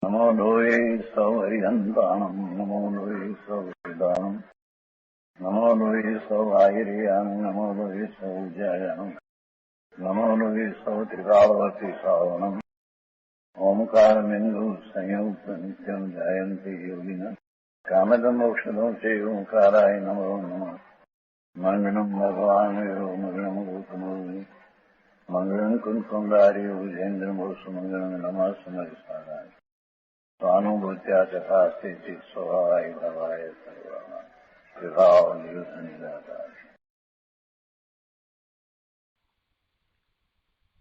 नमो लोये सौहरिहन्ताणम् नमो लोये सौहृदानम् नमो लोये सौभागिर्याम् नमो लोये सौजयानम् नमो लोये सौत्रिकालवती सावनम् ओंकारमिन्दु संयुक्त नित्यम् जयन्ति योगिनः कामदम् मोक्षदम् च ओंकाराय नमो नमः मङ्गलम् भगवान् वीरो मङ्गलम् गौतमो मङ्गलम् कुन्कुण्डार्यो विजेन्द्रमोसु मङ्गलम् नमः समरिसाराय स्वानुभूत्या तथास्ति चित् स्वभावाय भवाय सर्वः विभाव नियुक्त निराकार।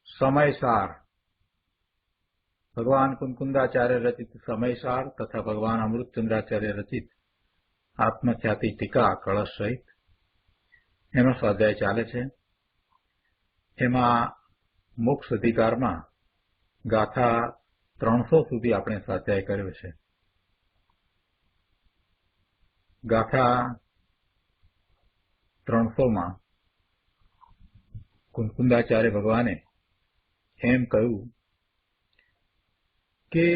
समयसार भगवान कुंकुंदाचार्य रचित समयसार तथा भगवान अमृतचंद्राचार्य रचित आत्मख्याति टीका कलश सहित एनो स्वाध्याय चाले छे। एमां मोक्ष अधिकार में गाथा 300 सुधी आपणे स्वाध्याय कर्यो छे। गाथा 300 में कुंकुंदाचार्य भगवाने एम कह્યું के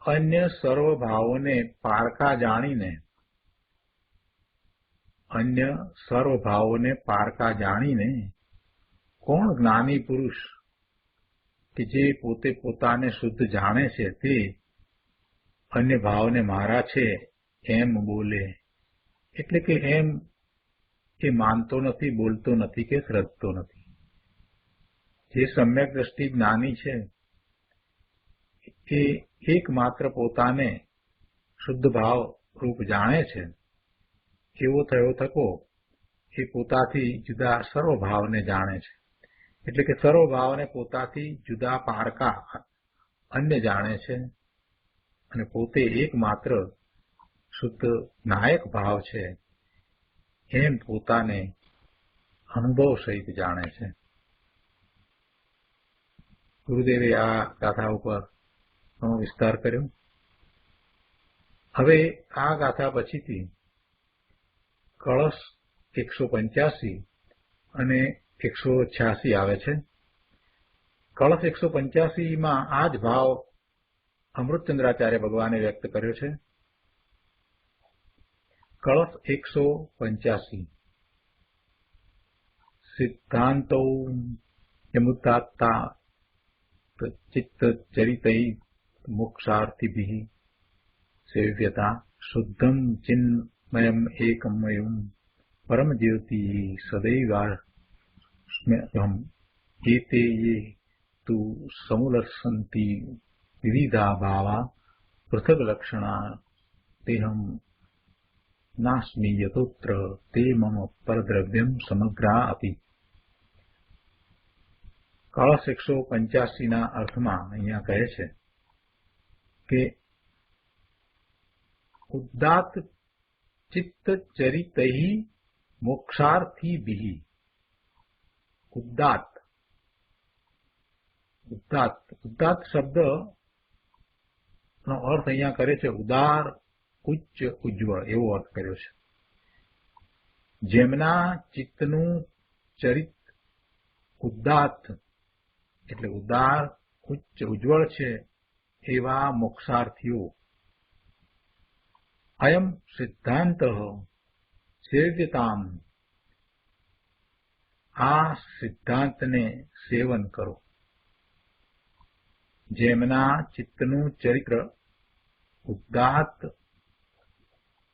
अन्य सर्व भावोने पारखा जाणीने अन्य सर्व भावोने पारखा जाणीने कोण ज्ञानी पुरुष कि जे पोते पोताने शुद्ध जाणे छे ते अन्य भावने मारा छे एम बोले एटले के एम के मानतो नथी, बोलतो नथी के श्रद्धतो नथी। जे सम्यक दृष्टि ज्ञानी छे ए एकमात्र पोताने शुद्ध भाव रूप जाणे छे एवो थयो थको ए पोताथी जुदा सर्व भावने जाणे छे। એટલે કે સર્વ ભાવને પોતાથી જુદા પારકા અન્ય જાણે છે અને પોતે એકમાત્ર શુદ્ધ નાયક ભાવ છે એમ પોતાને અનુભવ સહિત જાણે છે। ગુરુદેવે આ ગાથા ઉપર ઘણો વિસ્તાર કર્યો। હવે આ ગાથા પછીથી કળશ 185 અને 186 आवे छे। कलश 185 में आज भाव अमृतचंद्राचार्य भगवाने व्यक्त कर्यो छे। कलश 185 सिद्धांतो यमुत्ता चित्त चरितै मोक्षार्थिभिः सेव्यता शुद्धं चिन्मयम् एकमयम् परम ज्योति सदैव एते ये तु समुलसन्ति विविधा भावा पृथक लक्षणा तेहं नास्मि यतोत्र ते मम परद्रव्यं समग्रा अपि। कलश 185 ना अर्थमां अहींया कहे छे के उदात्त चित्त चरितैः मोक्षार्थिभिः। उदात्त उदात्त उदात्त शब्द नो अर्थ अहींया करे छे उदार उच्च उज्ज्वल एवो अर्थ कर्यो छे। जेमना चित्तनुं चरित उदात्त एटले उदार उच्च उज्ज्वल छे एवा मोक्षार्थीओ अयम सिद्धांतः सेव्यताम् आ सिद्धांत ने सेवन करो। जेमना चित्तनु चरित्र उदात्त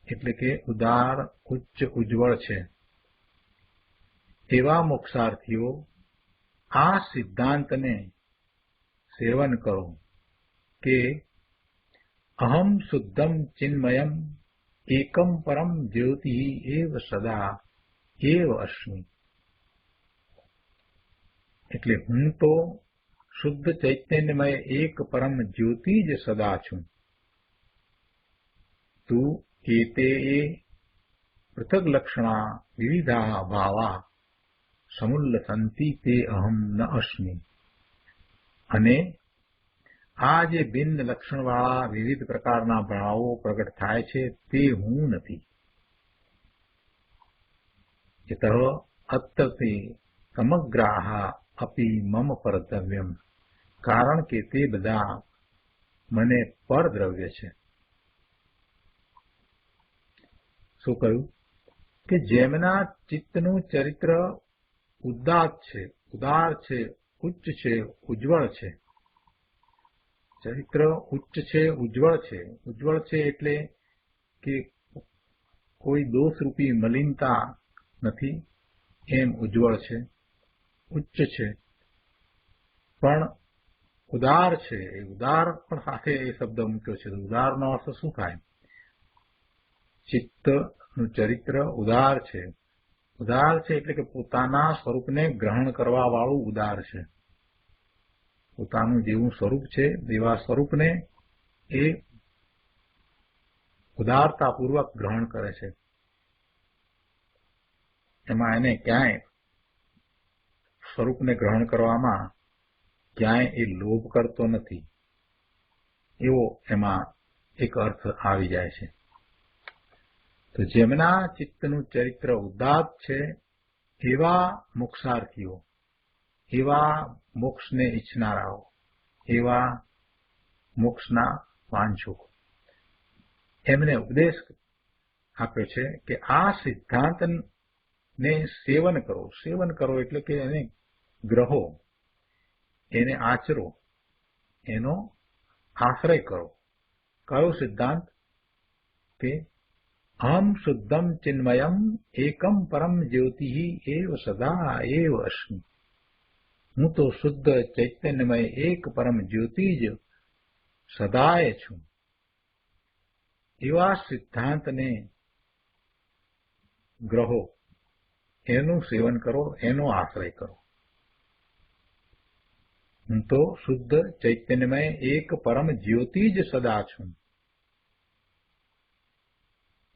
एटले के उदार उच्च उज्ज्वल छे एवा मोक्षार्थीओ आ सिद्धांत ने सेवन करो के अहम शुद्धम चिन्मयम एकम परम ज्योति एव सदा एव अस्मि। એટલે હું તો શુદ્ધ ચૈતન્યમય એક પરમ જ્યોતિ જ સદા છું। તું એતે પૃથક લક્ષણા વિવિધા ભાવા સમુલ્લસંતિ તે અહમ ન અસ્મિ। અને આ જે ભિન્ન લક્ષણવાળા વિવિધ પ્રકારના ભાવો પ્રગટ થાય છે તે હું નથી। યતઃ અત્તતે સમગ્રાહ अपि मम परतव्यम कारण के ते बधा મને પરદ્રવ્ય છે. શું કહ્યું કે જેમના ચિત્તનું ચરિત્ર ઉદાત્ત છે, ઉદાર છે, ઉચ્ચ છે, ઉજ્જવળ છે. ચરિત્ર ઉચ્ચ છે, ઉજ્જવળ છે. ઉજ્જવળ છે એટલે કે કોઈ દોષરૂપી મલિનતા નથી એમ ઉજ્જવળ છે, ઉચ્ચ છે. પણ ઉદાર છે. એ ઉદાર પણ સાથે એ શબ્દ મૂક્યો છે. ઉદારનો અર્થ શું થાય? ચિત્તનું ચરિત્ર ઉદાર છે. ઉદાર છે એટલે કે પોતાના સ્વરૂપને ગ્રહણ કરવા વાળું ઉદાર છે. પોતાનું જેવું સ્વરૂપ છે એવા સ્વરૂપને એ ઉદારતાપૂર્વક ગ્રહણ કરે છે. એમાં એને ક્યાંય સ્વરૂપને ગ્રહણ કરવામાં ક્યાંય એ લોભ કરતો નથી, એવો એમાં એક અર્થ આવી જાય છે. તો જેમના ચિત્તનું ચરિત્ર ઉદાત્ત છે એવા મોક્ષાર્થીઓ, એવા મોક્ષને ઈચ્છનારાઓ, એવા મોક્ષના વાંછુકો, એમને ઉપદેશ આપ્યો છે કે આ સિદ્ધાંતને સેવન કરો. સેવન કરો એટલે કે એને ગ્રહો, એને આચરો, એનો આશ્રય કરો. કયો સિદ્ધાંત? કે અહમ શુદ્ધમ ચિન્મયમ એકમ પરમ જ્યોતિ એવ સદા એવ અસ્મિ. હું તો શુદ્ધ ચૈતન્યમય એક પરમ જ્યોતિ જ સદાય છું. એવા સિદ્ધાંતને ગ્રહો, એનું સેવન કરો, એનો આશ્રય કરો. હું તો શુદ્ધ ચૈતન્યમય એક પરમ જ્યોતિ જ સદા છું.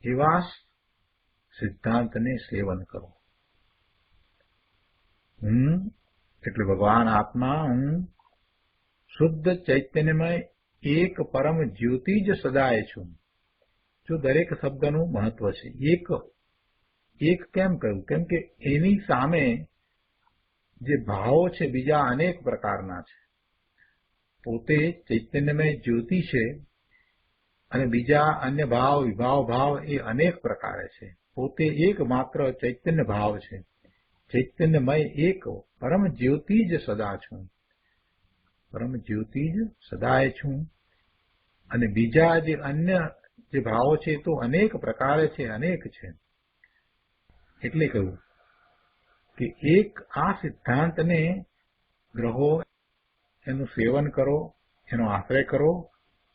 એવા સિદ્ધાંતને સેવન કરો. હું એટલે ભગવાન આત્મા, હું શુદ્ધ ચૈતન્યમય એક પરમ જ્યોતિ જ સદાય છું. જો દરેક શબ્દનું મહત્વ છે. એક કેમ કહ્યું? કેમ કે એની સામે જે ભાવો છે બીજા અનેક પ્રકારના છે. પોતે ચૈતન્યમય જ્યોતિ છે અને બીજા અન્ય ભાવ, વિભાવ ભાવ એ અનેક પ્રકારે છે. પોતે એકમાત્ર ચૈતન્ય ભાવ છે. ચૈતન્યમય એક પરમ જ્યોતિ જ સદા છું. પરમ જ્યોતિ જ સદાય છું. અને બીજા જે અન્ય જે ભાવો છે તો અનેક પ્રકારે છે, અનેક છે. એટલે કહ્યું કે એક આ સિદ્ધાંતને ગ્રહો, એનું સેવન કરો, એનો આશ્રય કરો.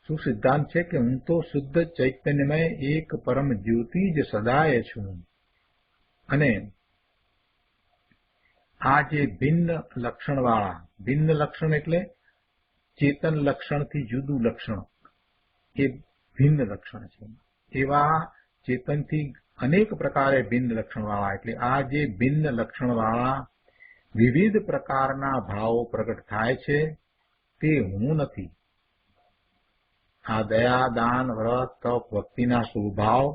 શું સિદ્ધાંત છે? કે હું તો શુદ્ધ ચૈતન્યમય એક પરમ જ્યોતિ જ સદાય છું. અને આ જે ભિન્ન લક્ષણવાળા, ભિન્ન લક્ષણ એટલે ચેતન લક્ષણથી જુદું લક્ષણ, એ ભિન્ન લક્ષણ છે. એવા ચેતનથી અનેક પ્રકારે ભિન્ન લક્ષણવાળા, એટલે આ જે ભિન્ન લક્ષણવાળા વિવિધ પ્રકારના ભાવો પ્રગટ થાય છે તે હું નથી. આ દયા, દાન, વ્રત, તપ, ભક્તિના સ્વભાવ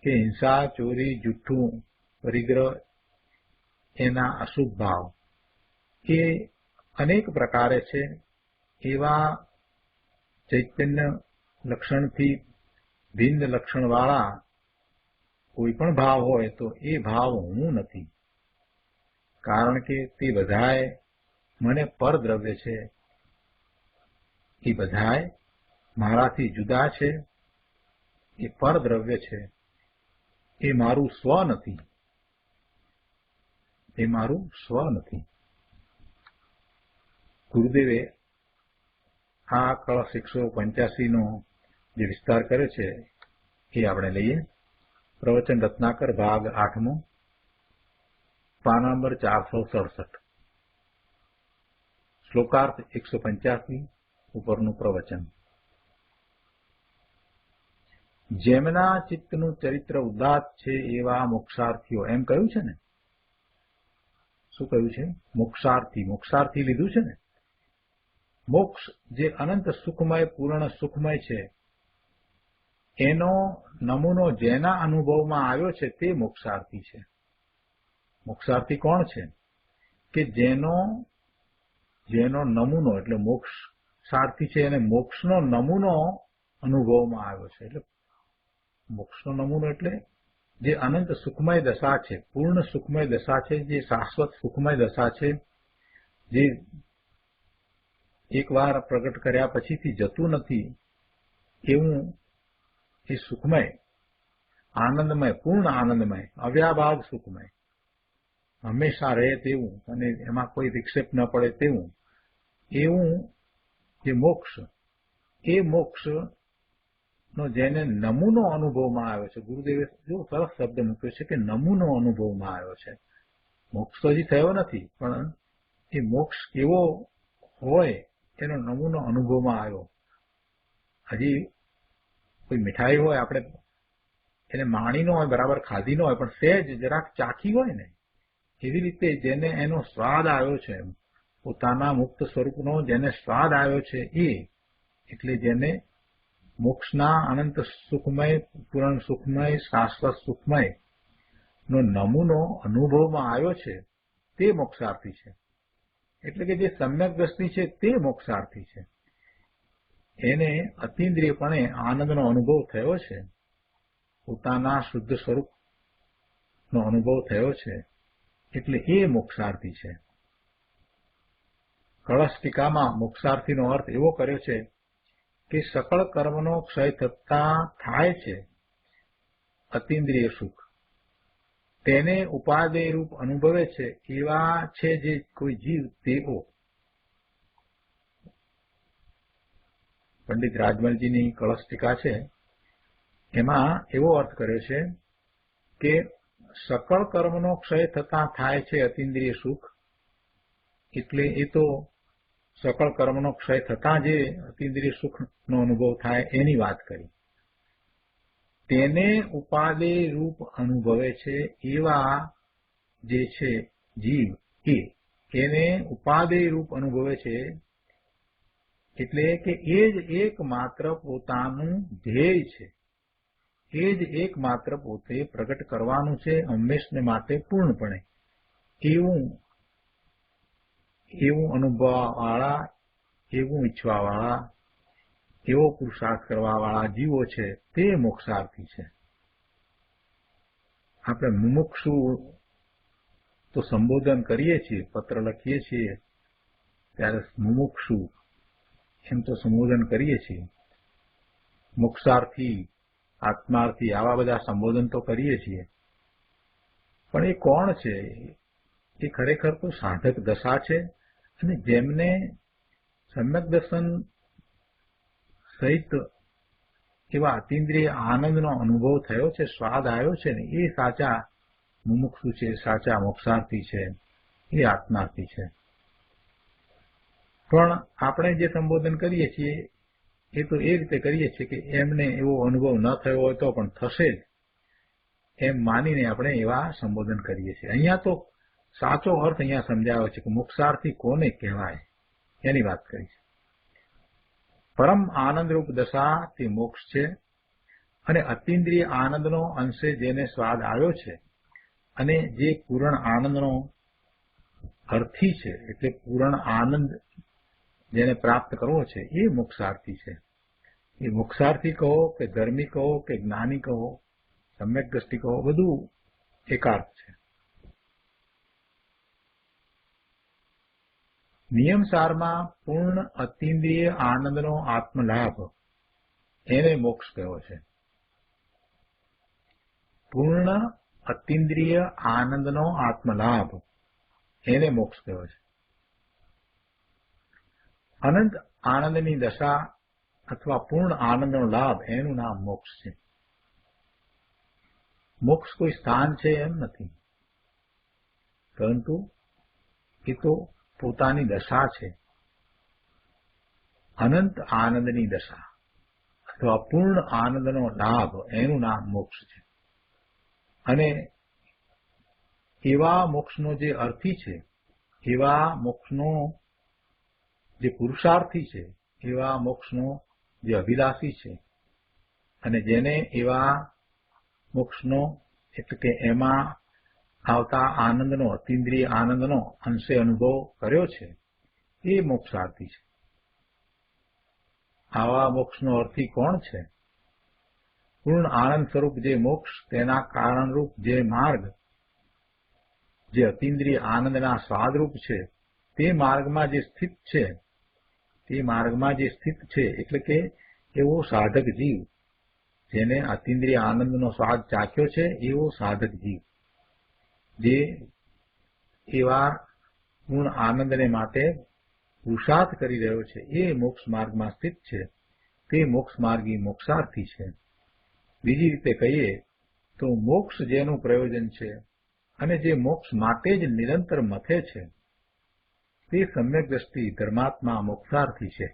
કે હિંસા, ચોરી, જુઠ્ઠું, પરિગ્રહ, એના અશુભ ભાવ એ અનેક પ્રકારે છે. એવા ચૈતન્ય લક્ષણથી ભિન્ન લક્ષણવાળા કોઈ પણ ભાવ હોય તો એ ભાવ હું નથી. કારણ કે તે બધાય મને પરદ્રવ્ય છે. એ બધાય મારાથી જુદા છે. એ પરદ્રવ્ય છે. એ મારું સ્વ નથી. એ મારું સ્વ નથી. ગુરુદેવે આ કળશ 185નો જે વિસ્તાર કર્યો છે એ આપણે લઈએ. પ્રવચન રત્નાકર ભાગ 8મો, પાના નંબર 467, શ્લોકાર્થ 185 ઉપરનું પ્રવચન. જેમના ચિત્તનું ચરિત્ર ઉદાત્ત છે એવા મોક્ષાર્થીઓ, એમ કહ્યું છે ને. શું કહ્યું છે? મોક્ષાર્થી. મોક્ષાર્થી લીધું છે ને. મોક્ષ જે અનંત સુખમય, પૂર્ણ સુખમય છે, એનો નમૂનો જેના અનુભવમાં આવ્યો છે તે મોક્ષાર્થી છે. મોક્ષાર્થી કોણ છે? કે જેનો નમૂનો એટલે મોક્ષ મોક્ષાર્થી છે એને મોક્ષનો નમૂનો અનુભવમાં આવ્યો છે. એટલે મોક્ષનો નમૂનો એટલે જે અનંત સુખમય દશા છે, પૂર્ણ સુખમય દશા છે, જે શાશ્વત સુખમય દશા છે, જે એકવાર પ્રગટ કર્યા પછીથી જતું નથી એવું એ સુખમય, આનંદમય, પૂર્ણ આનંદમય, અવ્યાભાગ સુખમય, હંમેશા રહે તેવું અને એમાં કોઈ વિક્ષેપ ન પડે તેવું એવું જે મોક્ષ, એ મોક્ષનો જેને નમૂનો અનુભવમાં આવ્યો છે, ગુરુદેવે જો સરસ શબ્દ મૂક્યો છે કે નમૂનો અનુભવમાં આવ્યો છે. મોક્ષ તો હજી થયો નથી, પણ એ મોક્ષ કેવો હોય એનો નમૂનો અનુભવમાં આવ્યો. હજી કોઈ મીઠાઈ હોય, આપણે એને માણી ન હોય, બરાબર ખાધી ન હોય, પણ સહેજ જરાક ચાખી હોય ને, એવી રીતે જેને એનો સ્વાદ આવ્યો છે, પોતાના મુક્ત સ્વરૂપનો જેને સ્વાદ આવ્યો છે, એ એટલે જેને મોક્ષના અનંત સુખમય, પૂર્ણ સુખમય, શાશ્વત સુખમય નો નમૂનો અનુભવમાં આવ્યો છે, તે મોક્ષાર્થી છે. એટલે કે જે સમ્યક દ્રષ્ટિ છે તે મોક્ષાર્થી છે. એને અતિન્દ્રિયપણે આનંદનો અનુભવ થયો છે, પોતાના શુદ્ધ સ્વરૂપનો અનુભવ થયો છે, એટલે એ મોક્ષાર્થી છે. કળશ ટીકામાં મોક્ષાર્થીનો અર્થ એવો કર્યો છે કે સકળ કર્મનો ક્ષય થતા થાય છે અતિન્દ્રિય સુખ, તેને ઉપાદેય રૂપ અનુભવે છે એવા છે જે કોઈ જીવ તેઓ. પંડિત રાજમલજીની કળશ ટીકા છે, એમાં એવો અર્થ કર્યો છે કે સકળ કર્મનો ક્ષય થતા થાય છે અતિન્દ્રિય સુખ, એટલે એ તો સકળ કર્મનો ક્ષય થતા જે અતિન્દ્રિય સુખનો અનુભવ થાય એની વાત કરી. તેને ઉપાદેય રૂપ અનુભવે છે એવા જે છે જીવ, એને ઉપાદેય રૂપ અનુભવે છે, એટલે કે એ જ એકમાત્ર પોતાનું ધ્યેય છે, એ જ એકમાત્ર પોતે પ્રગટ કરવાનું છે હંમેશને માટે પૂર્ણપણે, એવું અનુભવવાળા, એવું ઈચ્છવાવાળા, એવો પુરુષાર્થ કરવાવાળા જીવો છે તે મોક્ષાર્થી છે. આપણે મુમુક્ષુ તો સંબોધન કરીએ છીએ, પત્ર લખીએ છીએ ત્યારે મુમુક્ષુ એમ તો સંબોધન કરીએ છીએ. મોક્ષાર્થી, આત્માર્થી આવા બધા સંબોધન તો કરીએ છીએ, પણ એ કોણ છે? એ ખરેખર તો સાધક દશા છે, અને જેમને સમ્યક દર્શન સહિત એવા અતિન્દ્રિય આનંદનો અનુભવ થયો છે, સ્વાદ આવ્યો છે ને, એ સાચા મુમુક્ષુ છે, સાચા મોક્ષાર્થી છે, એ આત્માર્થી છે. પણ આપણે જે સંબોધન કરીએ છીએ એ તો એ રીતે કરીએ છીએ કે એમને એવો અનુભવ ન થયો હોય તો પણ થશે જ એમ માનીને આપણે એવા સંબોધન કરીએ છીએ. અહીંયા તો સાચો અર્થ અહીંયા સમજાયો છે કે મોક્ષાર્થી કોને કહેવાય એની વાત કરી છે. પરમ આનંદરૂપ દશા તે મોક્ષ છે, અને અતિન્દ્રિય આનંદનો અંશે જેને સ્વાદ આવ્યો છે અને જે પૂર્ણ આનંદનો અર્થી છે, એટલે પૂર્ણ આનંદ જેને પ્રાપ્ત કરવો છે, એ મોક્ષાર્થી છે. એ મોક્ષાર્થી કહો કે ધર્મી કહો કે જ્ઞાની કહો, સમ્યક દ્રષ્ટિ કહો, બધું એકાર્થ છે. નિયમસારમાં પૂર્ણ અતિન્દ્રિય આનંદનો આત્મલાભ એને મોક્ષ કહેવો છે. પૂર્ણ અતિન્દ્રિય આનંદનો આત્મલાભ એને મોક્ષ કહેવો છે. અનંત આનંદની દશા અથવા પૂર્ણ આનંદનો લાભ એનું નામ મોક્ષ છે. મોક્ષ કોઈ સ્થાન છે એમ નથી, પરંતુ એ તો પોતાની દશા છે. અનંત આનંદની દશા અથવા પૂર્ણ આનંદનો લાભ એનું નામ મોક્ષ છે. અને એવા મોક્ષનો જે અર્થી છે, એવા મોક્ષનો જે પુરુષાર્થી છે, એવા મોક્ષનો જે અભિલાષી છે, અને જેને એવા મોક્ષનો એટલે કે એમાં આવતા આનંદનો, અતિન્દ્રિય આનંદનો અંશે અનુભવ કર્યો છે, એ મોક્ષાર્થી છે. આવા મોક્ષનો અર્થી કોણ છે? પૂર્ણ આનંદ સ્વરૂપ જે મોક્ષ, તેના કારણરૂપ જે માર્ગ, જે અતિન્દ્રિય આનંદના સ્વાદરૂપ છે, તે માર્ગમાં જે સ્થિત છે, એટલે કે એવો સાધક જીવ, જેને અતિન્દ્રિય આનંદનો સ્વાદ ચાખ્યો છે, એવો સાધક જીવ, જે એવા પૂર્ણ આનંદને માટે પુરુષાર્થ કરી રહ્યો છે, એ મોક્ષ માર્ગમાં સ્થિત છે. તે મોક્ષ માર્ગી મોક્ષાર્થી છે. બીજી રીતે કહીએ તો મોક્ષ જેનું પ્રયોજન છે અને જે મોક્ષ માટે જ નિરંતર મથે છે, તે સમ્યક દ્રષ્ટિ ધર્માત્મા મોક્ષાર્થી છે.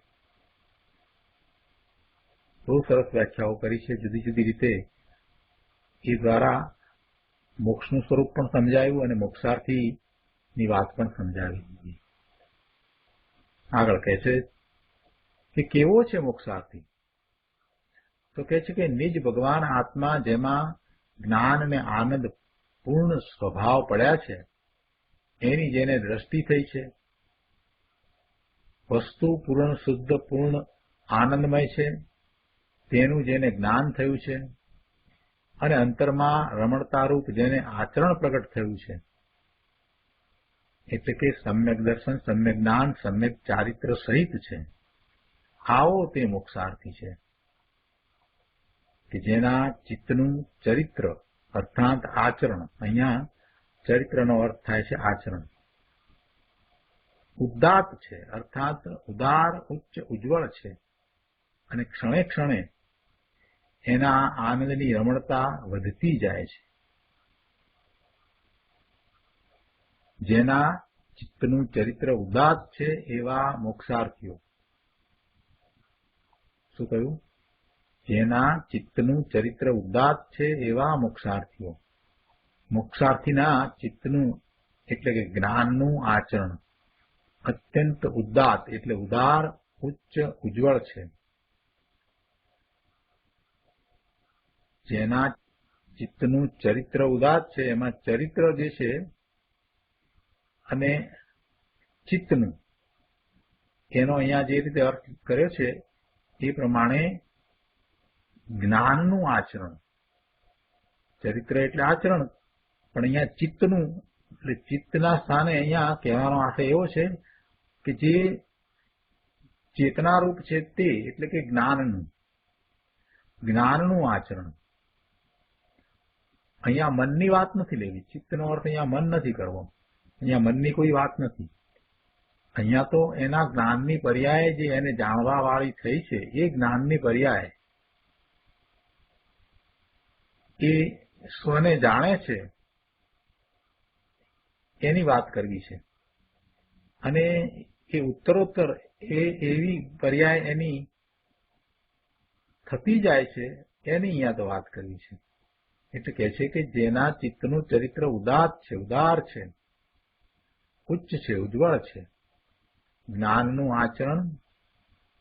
બહુ સરસ વ્યાખ્યાઓ કરી છે જુદી જુદી રીતે. એ દ્વારા મોક્ષનું સ્વરૂપ પણ સમજાયું અને મોક્ષાર્થીની વાત પણ સમજાવી. આગળ કહે છે કે કેવો છે મોક્ષાર્થી? તો કહે છે કે નિજ ભગવાન આત્મા, જેમાં જ્ઞાન અને આનંદ પૂર્ણ સ્વભાવ પડ્યા છે, એની જેને દ્રષ્ટિ થઈ છે, વસ્તુ પૂર્ણ શુદ્ધ પૂર્ણ આનંદમય છે, તેનું જેને જ્ઞાન થયું છે, અને અંતરમાં રમણતારૂપ જેને આચરણ પ્રગટ થયું છે, એટલે કે સમ્યક દર્શન, સમ્યક જ્ઞાન, સમ્યક ચારિત્ર સહિત છે, આવો તે મોક્ષાર્થી છે. કે જેના ચિત્તનું ચરિત્ર અર્થાત આચરણ, અહીંયા ચરિત્રનો અર્થ થાય છે આચરણ, ઉદાત્ત છે, અર્થાત ઉદાર, ઉચ્ચ, ઉજ્જવળ છે, અને ક્ષણે ક્ષણે એના આનંદની રમણતા વધતી જાય છે. જેના ચિત્તનું ચરિત્ર ઉદાત્ત છે એવા મોક્ષાર્થીઓ. શું કહ્યું? જેના ચિત્તનું ચરિત્ર ઉદાત્ત છે એવા મોક્ષાર્થીઓ. મોક્ષાર્થીના ચિત્તનું એટલે કે જ્ઞાનનું આચરણ અત્યંત ઉદાત્ત એટલે ઉદાર, ઉચ્ચ, ઉજ્જવળ છે. જેના ચિત્તનું ચરિત્ર ઉદાત્ત છે, એમાં ચરિત્ર જે છે અને ચિત્તનું, એનો અહીંયા જે રીતે અર્થ કર્યો છે એ પ્રમાણે જ્ઞાનનું આચરણ, ચરિત્ર એટલે આચરણ, પણ અહીંયા ચિત્તનું એટલે ચિત્તના સ્થાને અહીંયા કહેવાનો આશય એવો છે કે જે ચેતનારૂપ છે તે એટલે કે જ્ઞાનનું આચરણ. અહીંયા મનની વાત નથી લેવી. ચિત્તનો અર્થ અહીંયા મન નથી કરવો. અહીંયા મનની કોઈ વાત નથી. અહીંયા તો એના જ્ઞાનની પર્યાય જે એને જાણવા વાળી થઈ છે, એ જ્ઞાનની પર્યાય એ સ્વને જાણે છે એની વાત કરવી છે. અને એ ઉત્તરોત્તર એવી પર્યાય એની થતી જાય છે એની અહીંયા તો વાત કરવી છે. એટલે કહે છે કે જેના ચિત્તનું ચરિત્ર ઉદાત્ત છે, ઉદાર છે, ઉચ્ચ છે, ઉજ્જવળ છે, જ્ઞાનનું આચરણ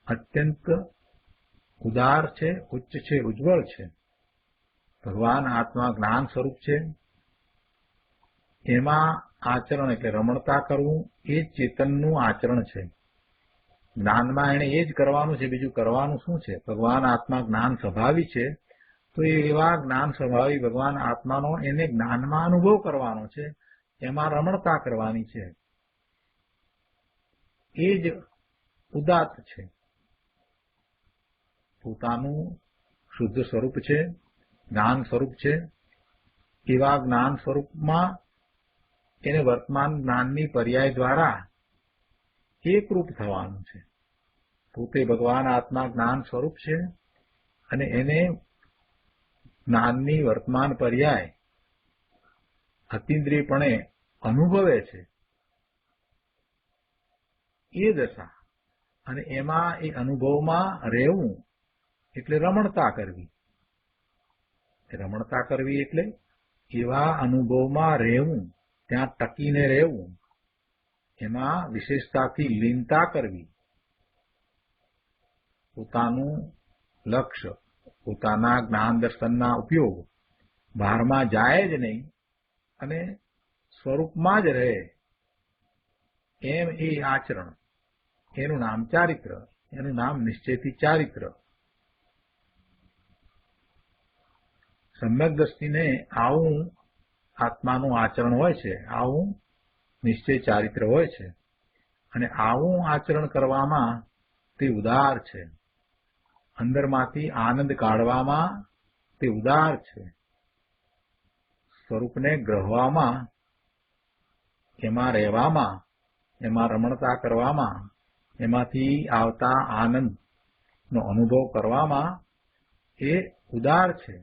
અત્યંત ઉદાર છે, ઉચ્ચ છે, ઉજ્જવળ છે. ભગવાન આત્મા જ્ઞાન સ્વરૂપ છે, એમાં આચરણ એટલે રમણતા કરવું એ ચેતનનું આચરણ છે. જ્ઞાનમાં એને એ જ કરવાનું છે, બીજું કરવાનું શું છે? ભગવાન આત્મા જ્ઞાન સ્વભાવી છે, તો એવા જ્ઞાન સ્વભાવી ભગવાન આત્માનો એને જ્ઞાનમાં અનુભવ કરવાનો છે, એમાં રમણતા કરવાની છે. એ જ ઉદાત્ત છે. પોતાનું શુદ્ધ સ્વરૂપ છે, જ્ઞાન સ્વરૂપ છે. એવા જ્ઞાન સ્વરૂપમાં એને વર્તમાન જ્ઞાનની પર્યાય દ્વારા એકરૂપ થવાનું છે. પોતે ભગવાન આત્મા જ્ઞાન સ્વરૂપ છે અને એને જ્ઞાનની વર્તમાન પર્યાય અતિન્દ્રિયપણે અનુભવે છે. એ દશા અને એમાં એ અનુભવમાં રહેવું એટલે રમણતા કરવી. રમણતા કરવી એટલે એવા અનુભવમાં રહેવું, ત્યાં ટકીને રહેવું, એમાં વિશેષતાથી લીનતા કરવી. પોતાનું લક્ષ્ય, પોતાના જ્ઞાન દર્શનના ઉપયોગ બહારમાં જાય જ નહીં અને સ્વરૂપમાં જ રહે, એમ એ આચરણ, એનું નામ ચારિત્ર, એનું નામ નિશ્ચયથી ચારિત્ર. સમ્યક દ્રષ્ટિને આવું આત્માનું આચરણ હોય છે, આવું નિશ્ચય ચારિત્ર હોય છે, અને આવું આચરણ કરવામાં તે ઉદાર છે. અંદરમાંથી આનંદ કાઢવામાં તે ઉદાર છે. સ્વરૂપને ગ્રહવામાં, એમાં રહેવામાં, એમાં રમણતા કરવામાં, એમાંથી આવતા આનંદનો અનુભવ કરવામાં એ ઉદાર છે.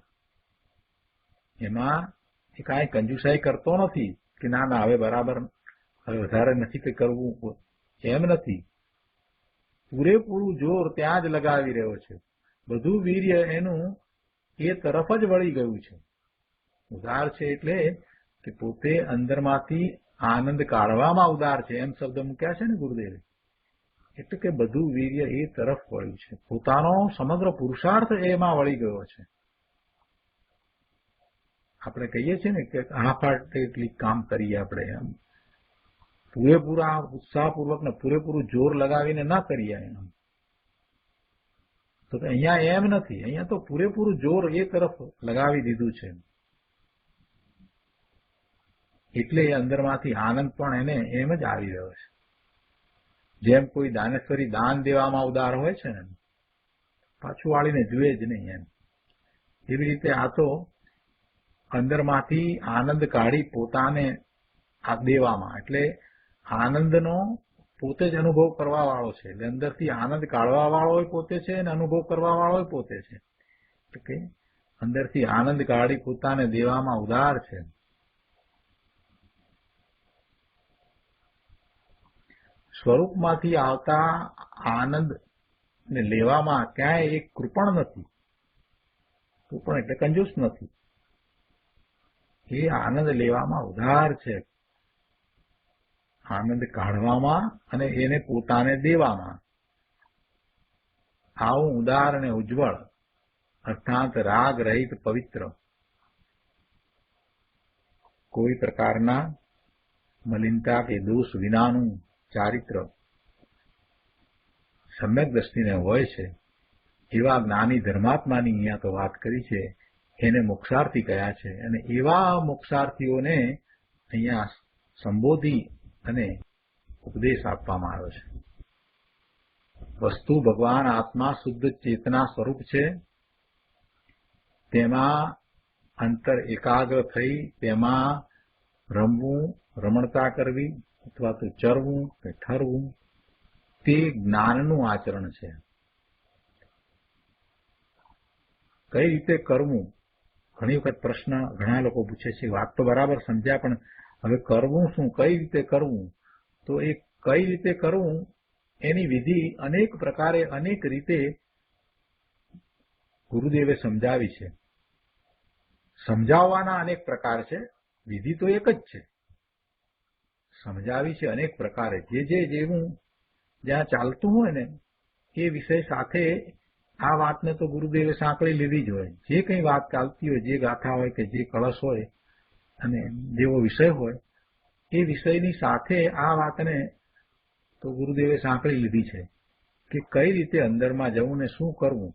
એમાં એ કાંઈ કંજુસાઈ કરતો નથી કે ના ના હવે બરાબર, હવે વધારે નથી કે કરવું, એમ નથી. પૂરેપૂરું જોર ત્યાં જ લગાવી રહ્યો છે. બધું વીર્ય એનું એ તરફ જ વળી ગયું છે. ઉદાર છે એટલે કે પોતે અંદરમાંથી આનંદ કાઢવામાં ઉદાર છે, એમ શબ્દ મૂક્યા છે ને ગુરુદેવે. એટલે કે બધું વીર્ય એ તરફ વળ્યું છે, પોતાનો સમગ્ર પુરુષાર્થ એમાં વળી ગયો છે. આપણે કહીએ છીએ ને કે એટલી કામ કરીએ આપણે, એમ પૂરેપૂરા ઉત્સાહપૂર્વક ને પૂરેપૂરું જોર લગાવીને ના કરીએ એમ. તો અહીંયા એમ નથી, અહીંયા તો પૂરેપૂરું જોર એ તરફ લગાવી દીધું છે. એટલે એ અંદરમાંથી આનંદ પણ એને એમ જ આવી રહ્યો છે. જેમ કોઈ દાનેશ્વરી દાન દેવામાં ઉદાર હોય છે ને, પાછું વાળીને જુએ જ નહીં એમ, એવી રીતે આ તો અંદરમાંથી આનંદ કાઢી પોતાને આ દેવામાં, એટલે આનંદનો પોતે જ અનુભવ કરવા વાળો છે. એટલે અંદરથી આનંદ કાઢવા વાળો પોતે છે અને અનુભવ કરવા વાળો પોતે છે. એટલે અંદરથી આનંદ કાઢી પોતાને દેવામાં ઉદાર છે. સ્વરૂપમાંથી આવતા આનંદ ને લેવામાં ક્યાંય એક કૃપણ નથી. કૃપણ એટલે કંજૂસ નથી. એ આનંદ લેવામાં ઉદાર છે, આનંદ કાઢવામાં અને એને પોતાને દેવામાં. આવું ઉદાર અને ઉજ્જવળ અર્થાત રાગ રહિત પવિત્ર, કોઈ પ્રકારના મલિનતા કે દોષ વિનાનું ચારિત્ર સમ્યક દ્રષ્ટિને હોય છે. એવા જ્ઞાની ધર્માત્માની અહીંયા તો વાત કરી છે, એને મોક્ષાર્થી કયા છે. અને એવા મોક્ષાર્થીઓને અહીંયા સંબોધી અને ઉપદેશ આપવામાં આવ્યો છે. વસ્તુ ભગવાન આત્મા શુદ્ધ ચેતના સ્વરૂપ છે. તેમાં અંતર એકાગ્ર થઈ તેમાં રમવું, રમણતા કરવી અથવા તો ચરવું કે ઠરવું, તે જ્ઞાનનું આચરણ છે. કઈ રીતે કરવું, ઘણી વખત પ્રશ્ન ઘણા લોકો પૂછે છે. વાત તો બરાબર સમજ્યા, પણ હવે કરવું શું, કઈ રીતે કરવું? તો એ કઈ રીતે કરવું એની વિધિ અનેક પ્રકારે અનેક રીતે ગુરુદેવે સમજાવી છે. સમજાવવાના અનેક પ્રકાર છે, વિધિ તો એક જ છે. સમજાવી છે અનેક પ્રકારે. જેવું જ્યાં ચાલતું હોય ને એ વિષય સાથે આ વાતને તો ગુરુદેવે સાંકળી લીધી જ હોય. જે કંઈ વાત ચાલતી હોય, જે ગાથા હોય કે જે કળશ હોય અને જેવો વિષય હોય, એ વિષયની સાથે આ વાતને તો ગુરુદેવે સાંકળી લીધી છે કે કઈ રીતે અંદરમાં જવું ને શું કરવું.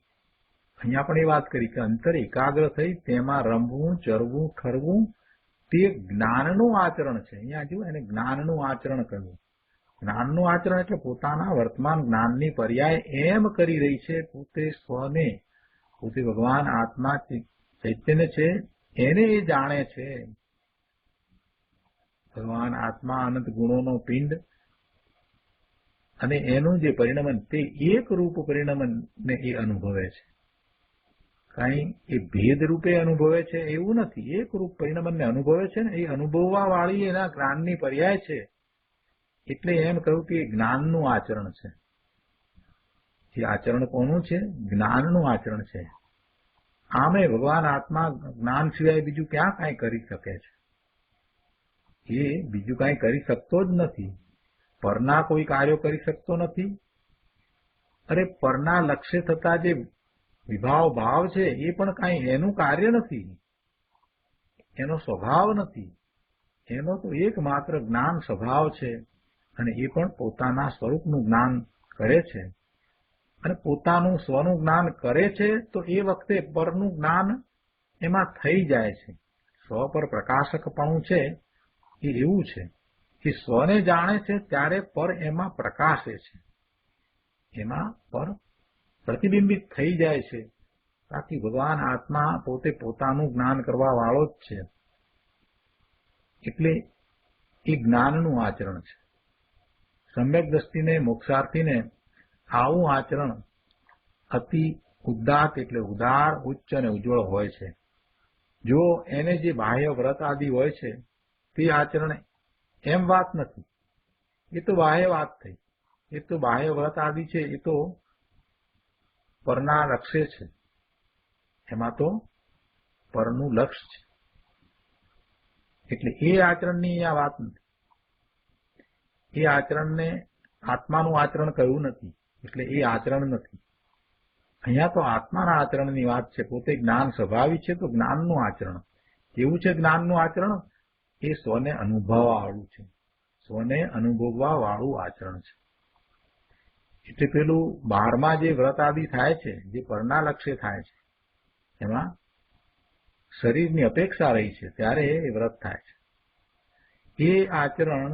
અહીંયા પણ એ વાત કરી કે અંતર એકાગ્ર થઈ તેમાં રમવું, ચરવું, ઠરવું, તે જ્ઞાનનું આચરણ છે. અહીંયા જુઓ, એને જ્ઞાનનું આચરણ કરવું. જ્ઞાનનું આચરણ એટલે પોતાના વર્તમાન જ્ઞાનની પર્યાય એમ કરી રહી છે, પોતે સ્વને, પોતે ભગવાન આત્મા ચૈતન્ય છે એને એ જાણે છે. ભગવાન આત્મા અનંત ગુણોનો પિંડ અને એનું જે પરિણમન, તે એક રૂપ પરિણમનને એ અનુભવે છે. કઈ એ ભેદ રૂપે અનુભવે છે એવું નથી. એક રૂપ પરિણમનને અનુભવે છે ને, એ અનુભવવા વાળી એના જ્ઞાનની પર્યાય છે. એટલે એમ કહ્યું કે જ્ઞાનનું આચરણ છે. એ આચરણ કોનું છે? જ્ઞાનનું આચરણ છે. આમે ભગવાન આત્મા જ્ઞાન સિવાય બીજું ક્યાં કાંઈ કરી શકે છે? એ બીજું કાંઈ કરી શકતો જ નથી. પરના કોઈ કાર્યો કરી શકતો નથી. અરે પરના લક્ષ્ય થતા જે વિભાવ ભાવ છે એ પણ કાંઈ એનું કાર્ય નથી, એનો સ્વભાવ નથી. એનો તો એકમાત્ર જ્ઞાન સ્વભાવ છે અને એ પણ પોતાના સ્વરૂપનું જ્ઞાન કરે છે. અને પોતાનું સ્વનું જ્ઞાન કરે છે તો એ વખતે પરનું જ્ઞાન એમાં થઈ જાય છે. સ્વ પર પ્રકાશકપણું છે એ એવું છે કે સ્વને જાણે છે ત્યારે પર એમાં પ્રકાશે છે, એમાં પર પ્રતિબિંબિત થઈ જાય છે. બાકી ભગવાન આત્મા પોતે પોતાનું જ્ઞાન કરવા વાળો જ છે. એટલે એ જ્ઞાનનું આચરણ છે. સમ્યક દ્રષ્ટિને, મોક્ષાર્થીને આવું આચરણ અતિ ઉદાત્ત એટલે ઉદાર, ઉચ્ચ અને ઉજ્જવળ હોય છે. જો એને જે બાહ્ય વ્રત આદિ હોય છે તે આચરણ એમ વાત નથી, એ તો બાહ્ય વાત થઈ. એ તો બાહ્ય વ્રત આદિ છે એ તો પરના લક્ષ્ય છે, એમાં તો પરનું લક્ષ્ય છે. એટલે એ આચરણની આ વાત નથી. એ આચરણને આત્માનું આચરણ કહ્યું નથી, એટલે એ આચરણ નથી. અહીંયા તો આત્માના આચરણની વાત છે. પોતે જ્ઞાન સ્વભાવી છે તો જ્ઞાનનું આચરણ કેવું છે? જ્ઞાનનું આચરણ એ સ્વને અનુભવવા વાળું છે, સ્વને અનુભવવા વાળું આચરણ છે. એટલે પેલું બહારમાં જે વ્રત આદિ થાય છે, જે પરના લક્ષ્ય થાય છે, એમાં શરીરની અપેક્ષા રહી છે ત્યારે એ વ્રત થાય છે. એ આચરણ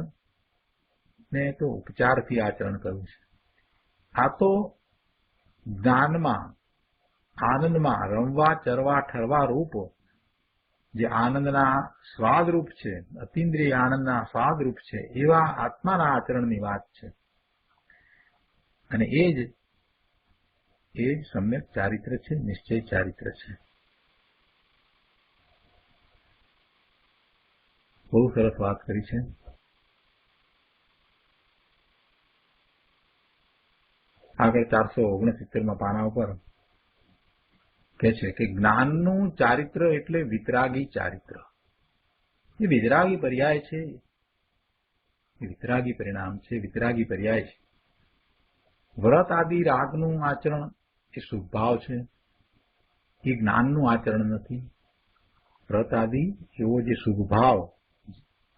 ને તો ઉપચારથી આચરણ કરવું છે. આ તો જ્ઞાનમાં, આનંદમાં રમવા, ચરવા, ઠરવા રૂપ જે આનંદના સ્વાદરૂપ છે, અતિન્દ્રિય આનંદના સ્વાદરૂપ છે, એવા આત્માના આચરણની વાત છે. અને એ જ સમ્યક ચારિત્ર છે, નિશ્ચય ચારિત્ર છે. બહુ સરસ વાત કરી છે. આગળ 469 પાના ઉપર કે છે કે જ્ઞાનનું ચારિત્ર એટલે વિતરાગી ચારિત્ર. એ વિતરાગી પર્યાય છે, એ વિતરાગી પરિણામ છે, વિતરાગી પર્યાય છે. વ્રત આદિ રાગનું આચરણ એ શુભભાવ છે, એ જ્ઞાનનું આચરણ નથી. વ્રત આદિ એવો જે શુભભાવ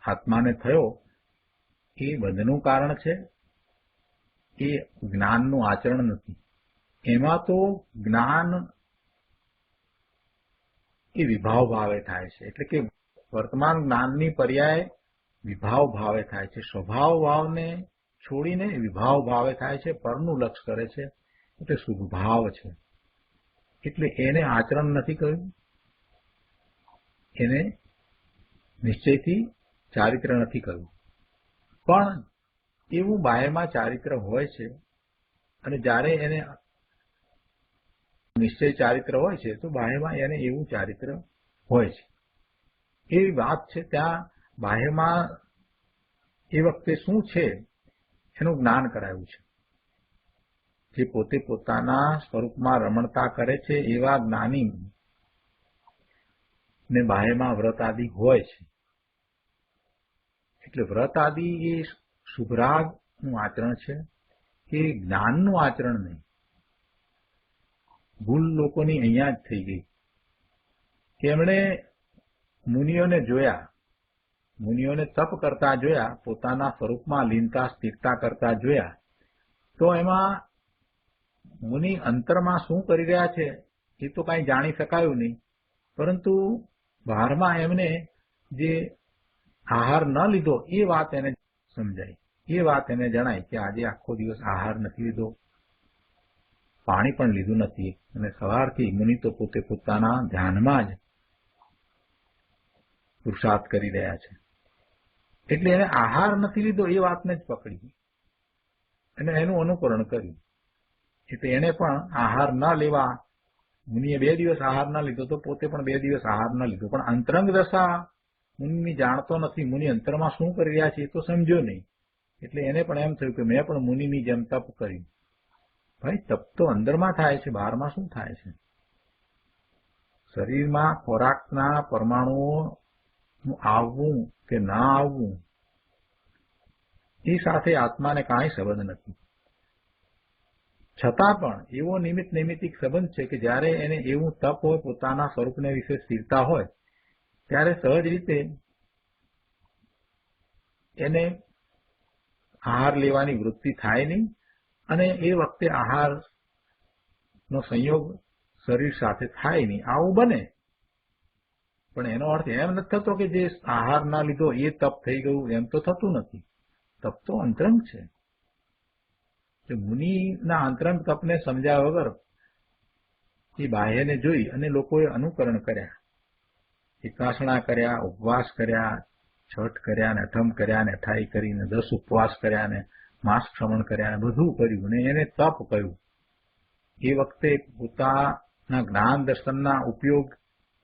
આત્માને થયો એ બંધનું કારણ છે, એ જ્ઞાનનું આચરણ નથી. એમાં તો જ્ઞાન એ વિભાવ ભાવે થાય છે. એટલે કે વર્તમાન જ્ઞાનની પર્યાય વિભાવ ભાવે થાય છે. સ્વભાવ ભાવને છોડીને વિભાવ ભાવે થાય છે, પરનું લક્ષ કરે છે, એટલે શુભભાવ છે. એટલે એને આચરણ નથી કહ્યું, એને નિશ્ચયથી ચારિત્ર નથી કહ્યું. પણ એવું બાહ્યમાં ચારિત્ર હોય છે, અને જ્યારે એને નિશ્ચય ચારિત્ર હોય છે તો બાહ્યમાં એને એવું ચારિત્ર હોય છે. એવી વાત છે. ત્યાં બાહ્યમાં એ વખતે શું છે એનું જ્ઞાન કરાયું છે. જે પોતે પોતાના સ્વરૂપમાં રમણતા કરે છે એવા જ્ઞાની ને બાહ્યમાં વ્રત આદિ હોય છે. એટલે વ્રત આદિ એ શુભરાગનું આચરણ છે, એ જ્ઞાનનું આચરણ નહીં. ભૂલ લોકોની અહીંયા જ થઈ ગઈ કે એમણે મુનિઓને જોયા, મુનિઓને તપ કરતા જોયા, પોતાના સ્વરૂપમાં લીનતા સ્થિરતા કરતા જોયા, તો એમાં મુનિ અંતરમાં શું કરી રહ્યા છે એ તો કાંઈ જાણી શકાયું નહીં. પરંતુ બહારમાં એમને જે આહાર ન લીધો એ વાત એને સમજાય, એ વાત એને જણાય કે આજે આખો દિવસ આહાર નથી લીધો, પાણી પણ લીધું નથી, અને સવારથી મુનિ તો પોતે પોતાના ધ્યાનમાં જ પુરુષાર્થ કરી રહ્યા છે. એટલે એને આહાર નથી લીધો એ વાતને જ પકડી અને એનું અનુકરણ કર્યું. એટલે એને પણ આહાર ન લેવા, મુનિએ 2 દિવસ આહાર ન લીધો તો પોતે પણ 2 દિવસ આહાર ન લીધો. પણ અંતરંગ દશા મુનિની જાણતો નથી, મુનિ અંતરમાં શું કરી રહ્યા છે એ તો સમજ્યો નહીં. એટલે એને પણ એમ થયું કે મેં પણ મુનિની જેમ તપ કર્યું. ભાઈ, તપ તો અંદરમાં થાય છે, બહારમાં શું થાય છે? શરીરમાં ખોરાકના પરમાણુઓનું આવવું કે ના આવવું એ સાથે આત્માને કાંઈ સંબંધ નથી. છતાં પણ એવો નિમિત્ત નૈમિત્તિક સંબંધ છે કે જ્યારે એને એવું તપ હોય, પોતાના સ્વરૂપને વિશે સ્થિરતા હોય, ત્યારે સહજ રીતે એને આહાર લેવાની વૃત્તિ થાય નહીં. અને એ વખતે આહાર નો સંયોગ શરીર સાથે થાય નહીં. આવું બને, પણ એનો અર્થ એમ નથી થતો કે જે આહાર ના લીધો એ તપ થઈ ગયું, એમ તો થતું નથી. તપ તો અંતરંગ છે. મુનિના અંતરંગ તપને સમજ્યા વગર એ બાહ્યને જોઈ અને લોકોએ અનુકરણ કર્યા, એકાસણા કર્યા, ઉપવાસ કર્યા, છઠ કર્યા, ને અઠમ કર્યા, ને 28 કરીને 10 ઉપવાસ કર્યા, ને માસ ક્ષમણ કર્યા, ને બધું કર્યું ને એને તપ કહ્યું. એ વખતે પોતાના જ્ઞાન દર્શનના ઉપયોગ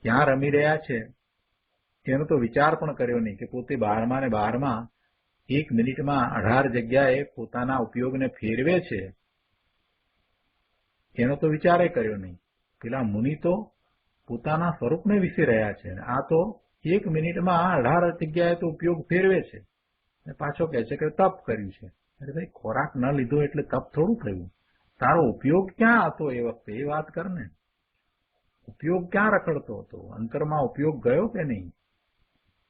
ક્યાં રમી રહ્યા છે તેનો તો વિચાર પણ કર્યો નહીં, કે પોતે 12માં ને 12માં 1 મિનિટમાં 18 જગ્યાએ પોતાના ઉપયોગને ફેરવે છે, એનો તો વિચારે કર્યો નહીં. પેલા મુનિ તો પોતાના સ્વરૂપને વિશે રહ્યા છે, આ તો 1 મિનિટમાં 18 જગ્યાએ તો ઉપયોગ ફેરવે છે, પાછો કહે છે કે તપ કર્યું છે. અરે ભાઈ, ખોરાક ન લીધો એટલે તપ થોડું થયું? તારો ઉપયોગ ક્યાં હતો એ વખતે, એ વાત કર ને. ઉપયોગ ક્યાં રખડતો હતો? અંતરમાં ઉપયોગ ગયો કે નહીં?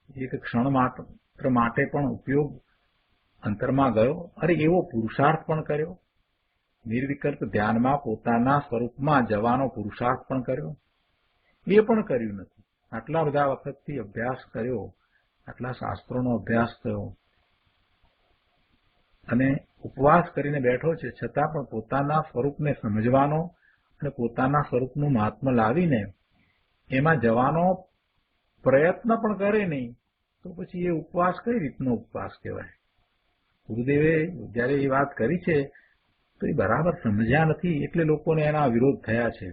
એક ક્ષણ માત્ર માટે પણ ઉપયોગ અંતરમાં ગયો? અરે એવો પુરુષાર્થ પણ કર્યો, નિર્વિકલ્પ ધ્યાનમાં પોતાના સ્વરૂપમાં જવાનો પુરુષાર્થ પણ કર્યો? એ પણ કર્યું નથી. આટલા બધા વખતથી અભ્યાસ કર્યો, આટલા શાસ્ત્રોનો અભ્યાસ થયો અને ઉપવાસ કરીને બેઠો છે, છતાં પણ પોતાના સ્વરૂપને સમજવાનો અને પોતાના સ્વરૂપનું મહાત્મ્ય લાવીને એમાં જવાનો પ્રયત્ન પણ કરે નહીં, તો પછી એ ઉપવાસ કઈ રીતનો ઉપવાસ કહેવાય? ગુરુદેવે જયારે એ વાત કરી છે તો એ બરાબર સમજ્યા નથી, એટલે લોકોને એના વિરોધ થયા છે.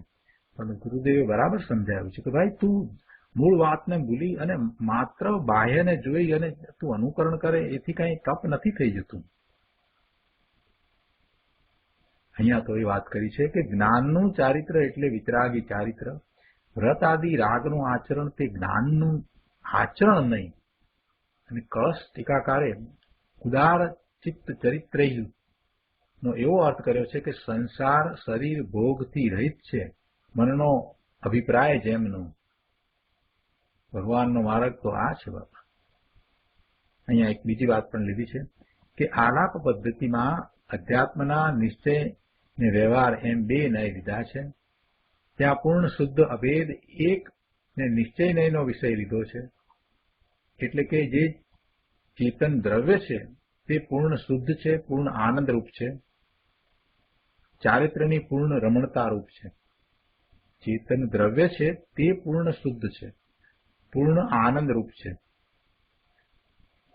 પણ ગુરુદેવે બરાબર સમજાવ્યું છે કે ભાઈ, તું મૂળ વાતને ભૂલી અને માત્ર બાહ્યને જોઈ અને તું અનુકરણ કરે, એથી કઈ તપ નથી થઈ જતું. અહીંયા તો એ વાત કરી છે કે જ્ઞાનનું ચારિત્ર એટલે વિતરાગી ચારિત્ર. વ્રત આદિ રાગનું આચરણ તે જ્ઞાનનું આચરણ નહીં. અને કળશ ટીકાકારે ઉદાર ચિત્ત ચરિત્રયુ નો એવો અર્થ કર્યો છે કે સંસાર શરીર ભોગથી રહિત છે, મનનો અભિપ્રાય જેમનો. ભગવાનનો માર્ગ તો આ છે બાપા. અહીંયા એક બીજી વાત પણ લીધી છે કે આલાપ પદ્ધતિમાં અધ્યાત્મના નિશ્ચય ને વ્યવહાર એમ 2 નય લીધા છે. ત્યાં પૂર્ણ શુદ્ધ અભેદ એક ને નિશ્ચય નયનો વિષય લીધો છે. એટલે કે જે ચેતન દ્રવ્ય છે તે પૂર્ણ શુદ્ધ છે, પૂર્ણ આનંદરૂપ છે, ચારિત્રની પૂર્ણ રમણતા રૂપ છે. ચેતન દ્રવ્ય છે તે પૂર્ણ શુદ્ધ છે, પૂર્ણ આનંદરૂપ છે,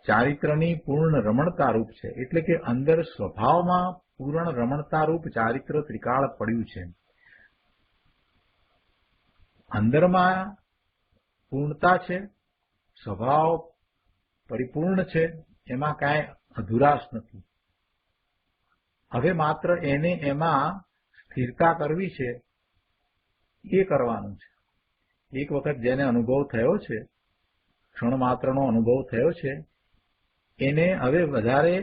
ચારિત્રની પૂર્ણ રમણતા રૂપ છે. એટલે કે અંદર સ્વભાવમાં પૂર્ણ રમણતા રૂપ ચારિત્ર ત્રિકાળ પડ્યું છે. અંદરમાં પૂર્ણતા છે, સ્વભાવ પરિપૂર્ણ છે, એમાં કાંઈ અધુરાશ નથી. હવે માત્ર એને એમાં સ્થિરતા કરવી છે, એ કરવાનું છે. એક વખત જેને અનુભવ થયો છે, ક્ષણ માત્રનો અનુભવ થયો છે, એને હવે વધારે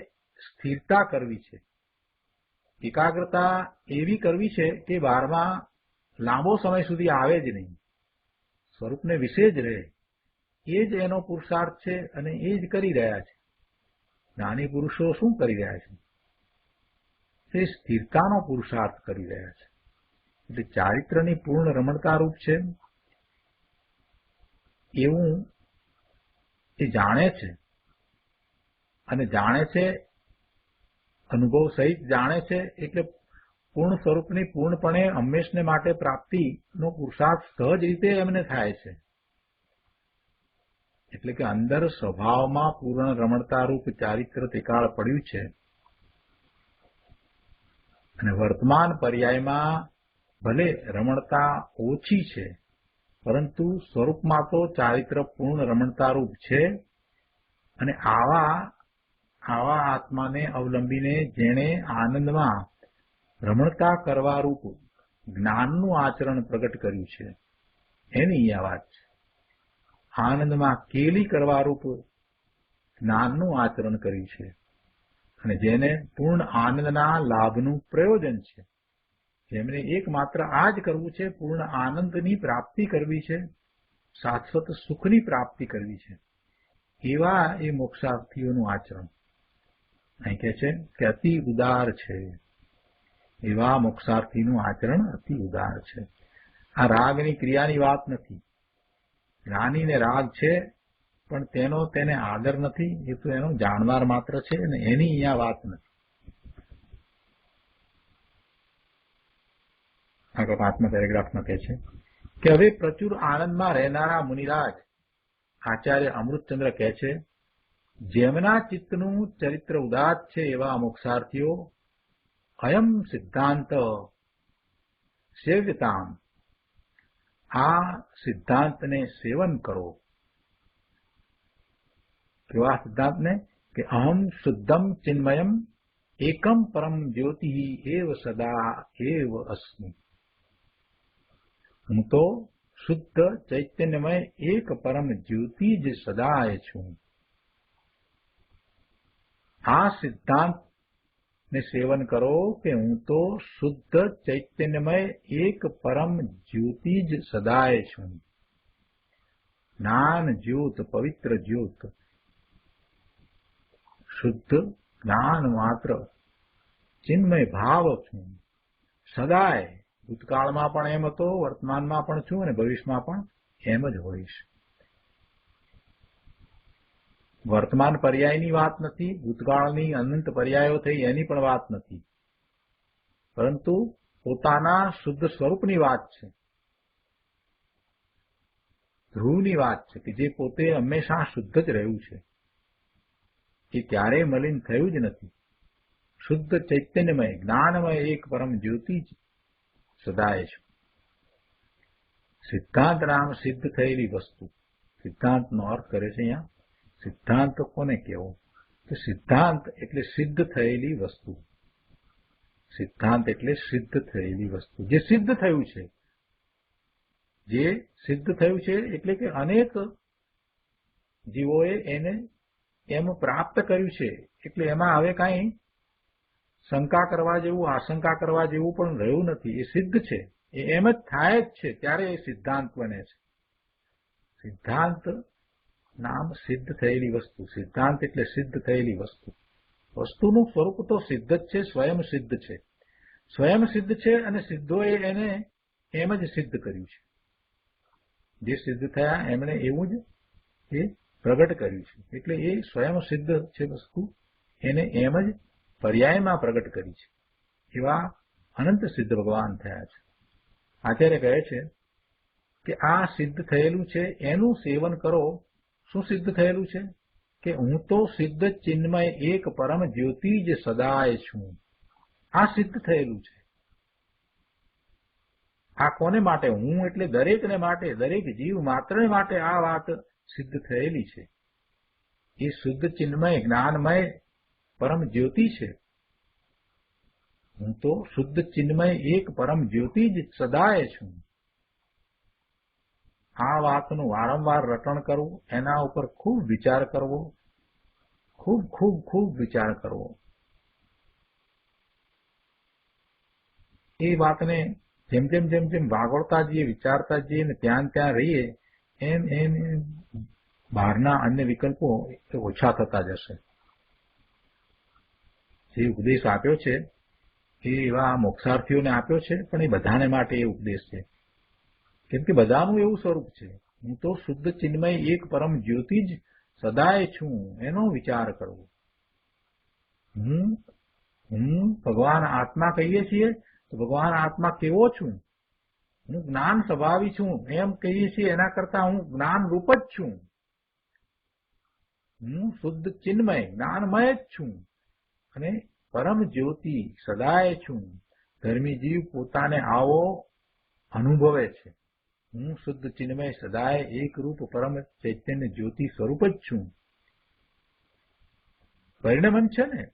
સ્થિરતા કરવી છે, એકાગ્રતા એવી કરવી છે કે 12માં લાંબો સમય સુધી આવે જ નહીં, સ્વરૂપને વિશે જ રહે. એ જ એનો પુરુષાર્થ છે અને એ જ કરી રહ્યા છે. જ્ઞાની પુરુષો શું કરી રહ્યા છે? તે સ્થિરતાનો પુરુષાર્થ કરી રહ્યા છે. એટલે ચારિત્રની પૂર્ણ રમણતા રૂપ છે એવું એ જાણે છે, અને જાણે છે અનુભવ સહિત જાણે છે. એટલે પૂર્ણ સ્વરૂપની પૂર્ણપણે હંમેશને માટે પ્રાપ્તિનો પુરુષાર્થ સહજ રીતે એમને થાય છે. એટલે કે અંદર સ્વભાવમાં પૂર્ણ રમણતા રૂપ ચારિત્ર ત્રિકાળ પડ્યું છે, અને વર્તમાન પર્યાયમાં ભલે રમણતા ઓછી છે, પરંતુ સ્વરૂપમાં તો ચારિત્ર પૂર્ણ રમણતા રૂપ છે. અને આવા આત્માને અવલંબીને જેણે આનંદમાં રમણતા કરવા રૂપ જ્ઞાનનું આચરણ પ્રગટ કર્યું છે, એની આ વાત છે. આનંદમાં કેલી કરવા રૂપ જ્ઞાનનું આચરણ કર્યું છે, અને જેને પૂર્ણ આનંદના લાભનું પ્રયોજન છે, જેમને એકમાત્ર આ જ કરવું છે, પૂર્ણ આનંદની પ્રાપ્તિ કરવી છે, શાશ્વત સુખની પ્રાપ્તિ કરવી છે, એવા એ મોક્ષાર્થીઓનું આચરણ અહીં કહે છે કે અતિ ઉદાર છે. એવા મોક્ષાર્થીનું આચરણ અતિ ઉદાર છે. આ રાગની ક્રિયાની વાત નથી. જ્ઞાનીને રાગ છે, પણ તેને આદર નથી. એ તો એનો જાણનાર માત્ર છે અને એની અહીંયા વાત નથી. આગળ 5મા પેરેગ્રાફમાં કહે છે કે હવે પ્રચુર આનંદમાં રહેનારા મુનિરાજ આચાર્ય અમૃતચંદ્ર કહે છે, જેમના ચિત્તનું ચરિત્ર ઉદાત છે એવા મોક્ષાર્થીઓ અયમ સિદ્ધાંત સેવ્યતામ, આ સિદ્ધાંતને સેવન કરો. કેવા સિદ્ધાંતને? કે અહમ શુદ્ધમ ચિન્મયમ એકમ પરમ જ્યોતિ એવ સદા એવ અસ્મિ. હું તો શુદ્ધ ચૈતન્યમય એક પરમ જ્યોતિ જ સદાય છું. આ સિદ્ધાંત ને સેવન કરો કે હું તો શુદ્ધ ચૈતન્યમય એક પરમ જ્યોતિ જ સદાય છું. જ્ઞાન જ્યોત, પવિત્ર જ્યોત, શુદ્ધ જ્ઞાન માત્ર ચિન્મય ભાવ છું. સદાય, ભૂતકાળમાં પણ એમ હતો, વર્તમાનમાં પણ છું અને ભવિષ્યમાં પણ એમ જ હોઈશ. વર્તમાન પર્યાયની વાત નથી, ભૂતકાળની અનંત પર્યાયો થઈ એની પણ વાત નથી, પરંતુ પોતાના શુદ્ધ સ્વરૂપની વાત છે. ધ્રુવની વાત છે કે જે પોતે હંમેશા શુદ્ધ જ રહ્યું છે. એ ક્યારેય મલિન થયું જ નથી. શુદ્ધ ચૈતન્યમય જ્ઞાનમય એક પરમ જ્યોતિ જ સદાય છે. સિદ્ધાંત નામ સિદ્ધ થયેલી વસ્તુ. સિદ્ધાંતનો અર્થ કરે છે અહીંયા. સિદ્ધાંત કોને કહેવો? તો સિદ્ધાંત એટલે સિદ્ધ થયેલી વસ્તુ. સિદ્ધાંત એટલે સિદ્ધ થયેલી વસ્તુ, જે સિદ્ધ થયું છે. જે સિદ્ધ થયું છે એટલે કે અનેક જીવોએ એને એમ પ્રાપ્ત કર્યું છે. એટલે એમાં હવે કાંઈ શંકા કરવા જેવું, આશંકા કરવા જેવું પણ રહ્યું નથી. એ સિદ્ધ છે, એ એમ જ થાય જ છે, ત્યારે એ સિદ્ધાંત બને છે. સિદ્ધાંત નામ સિદ્ધ થયેલી વસ્તુ. સિદ્ધાંત એટલે સિદ્ધ થયેલી વસ્તુ. વસ્તુનું સ્વરૂપ તો સિદ્ધ જ છે, સ્વયં સિદ્ધ છે. સ્વયં સિદ્ધ છે અને સિદ્ધોએ એને એમ જ સિદ્ધ કર્યું છે. જે સિદ્ધ થયા એમણે એવું જ એ પ્રગટ કર્યું છે. એટલે એ સ્વયં સિદ્ધ છે વસ્તુ, એને એમ જ પર્યાયમાં પ્રગટ કરી છે. એવા અનંત સિદ્ધ ભગવાન થયા છે. આચાર્ય કહે છે કે આ સિદ્ધ થયેલું છે એનું સેવન કરો. શું સિદ્ધ થયેલું છે? કે હું તો સિદ્ધ ચિન્મય એક પરમ જ્યોતિ જ સદાય છું. આ સિદ્ધ થયેલું છે. આ કોને માટે? હું એટલે દરેકને માટે, દરેક જીવ માત્રને માટે આ વાત સિદ્ધ થયેલી છે. એ શુદ્ધ ચિન્મય જ્ઞાનમય પરમ જ્યોતિ છે. હું તો શુદ્ધ ચિન્મય એક પરમ જ્યોતિ જ સદાય છું. આ વાતનું વારંવાર રટણ કરવું, એના ઉપર ખૂબ વિચાર કરવો, ખૂબ ખૂબ ખૂબ વિચાર કરવો. એ વાતને જેમ જેમ વાગોળતા જઈએ, વિચારતા જઈએ ને ત્યાં રહીએ, એમ એમ બહારના અન્ય વિકલ્પો ઓછા થતા જશે. જે ઉપદેશ આપ્યો છે એ એવા મોક્ષાર્થીઓને આપ્યો છે, પણ એ બધાને માટે એ ઉપદેશ છે. કેમ કે બધાનું એવું સ્વરૂપ છે. હું તો શુદ્ધ ચિન્મય એક પરમ જ્યોતિ જ સદાય છું. એનો વિચાર કરવો. હું ભગવાન આત્મા કહીએ છીએ તો ભગવાન આત્મા કેવો છું? હું જ્ઞાન સ્વભાવી છું એમ કહીએ છીએ, એના કરતા હું જ્ઞાન રૂપ જ છું. હું શુદ્ધ ચિન્મય જ્ઞાનમય જ છું અને પરમ જ્યોતિ સદાય છું. ધર્મી જીવ પોતાને આવો અનુભવે છે. હું શુદ્ધ ચિન્મય સદાય એક રૂપ પરમ ચૈતન્ય જ્યોતિ સ્વરૂપ જ છું. પરિણમન છે ને,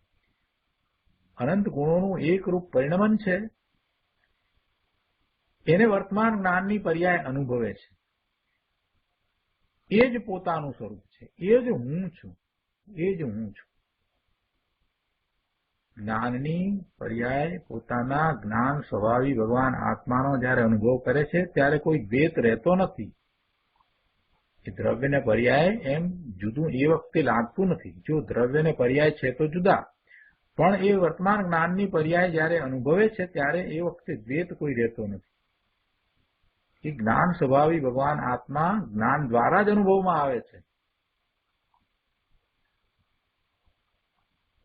અનંત ગુણોનું એક રૂપ પરિણમન છે. એને વર્તમાન જ્ઞાનની પર્યાય અનુભવે છે. એ જ પોતાનું સ્વરૂપ છે. એ જ હું છું. એ જ હું છું. જ્ઞાનની પર્યાય પોતાના જ્ઞાન સ્વભાવી ભગવાન આત્માનો જયારે અનુભવ કરે છે ત્યારે કોઈ દ્વેત રહેતો નથી. એ દ્રવ્યને પર્યાય એમ જુદું એ વખતે લાગતું નથી. જો દ્રવ્યને પર્યાય છે તો જુદા, પણ એ વર્તમાન જ્ઞાનની પર્યાય જ્યારે અનુભવે છે ત્યારે એ વખતે દ્વૈત કોઈ રહેતો નથી. એ જ્ઞાન સ્વભાવી ભગવાન આત્મા જ્ઞાન દ્વારા જ અનુભવમાં આવે છે.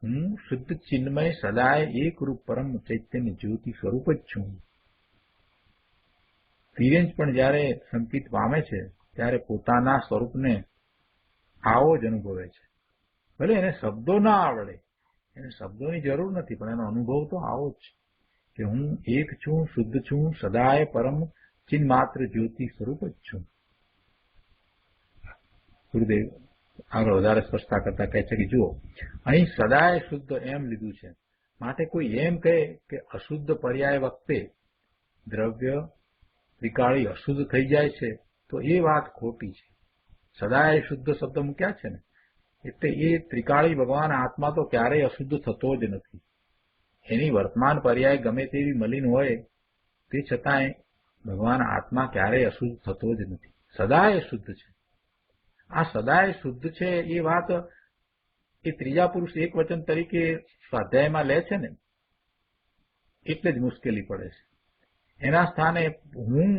હું શુદ્ધ ચિન્મય સદાય એકરૂપ પરમ ચૈતન્ય જ્યોતિ સ્વરૂપ જ છું. તિર્યંચ પણ જ્યારે સંકિત પામે છે ત્યારે પોતાના સ્વરૂપને આવો જ અનુભવે છે. ભલે એને શબ્દો ના આવડે, એને શબ્દોની જરૂર નથી, પણ એનો અનુભવ તો આવો જ કે હું એક છું, શુદ્ધ છું, સદાય પરમ ચિન્માત્ર જ્યોતિ સ્વરૂપ જ છું. ગુરુદેવ આગળ વધારે સ્પષ્ટતા કરતા કહે છે કે જુઓ, અહીં સદાય શુદ્ધ એમ લીધું છે, માટે કોઈ એમ કહે કે અશુદ્ધ પર્યાય વખતે દ્રવ્ય ત્રિકાળી અશુદ્ધ થઈ જાય છે તો એ વાત ખોટી છે. સદાય શુદ્ધ શબ્દ મૂક્યા છે ને, એટલે એ ત્રિકાળી ભગવાન આત્મા તો ક્યારેય અશુદ્ધ થતો જ નથી. એની વર્તમાન પર્યાય ગમે તેવી મલિન હોય તે છતાંય ભગવાન આત્મા ક્યારેય અશુદ્ધ થતો જ નથી, સદાય શુદ્ધ છે. આ સદાય શુદ્ધ છે એ વાત એ ત્રીજા પુરુષ એક વચન તરીકે સ્વાધ્યાયમાં લે છે ને, એટલે જ મુશ્કેલી પડે છે. એના સ્થાને હું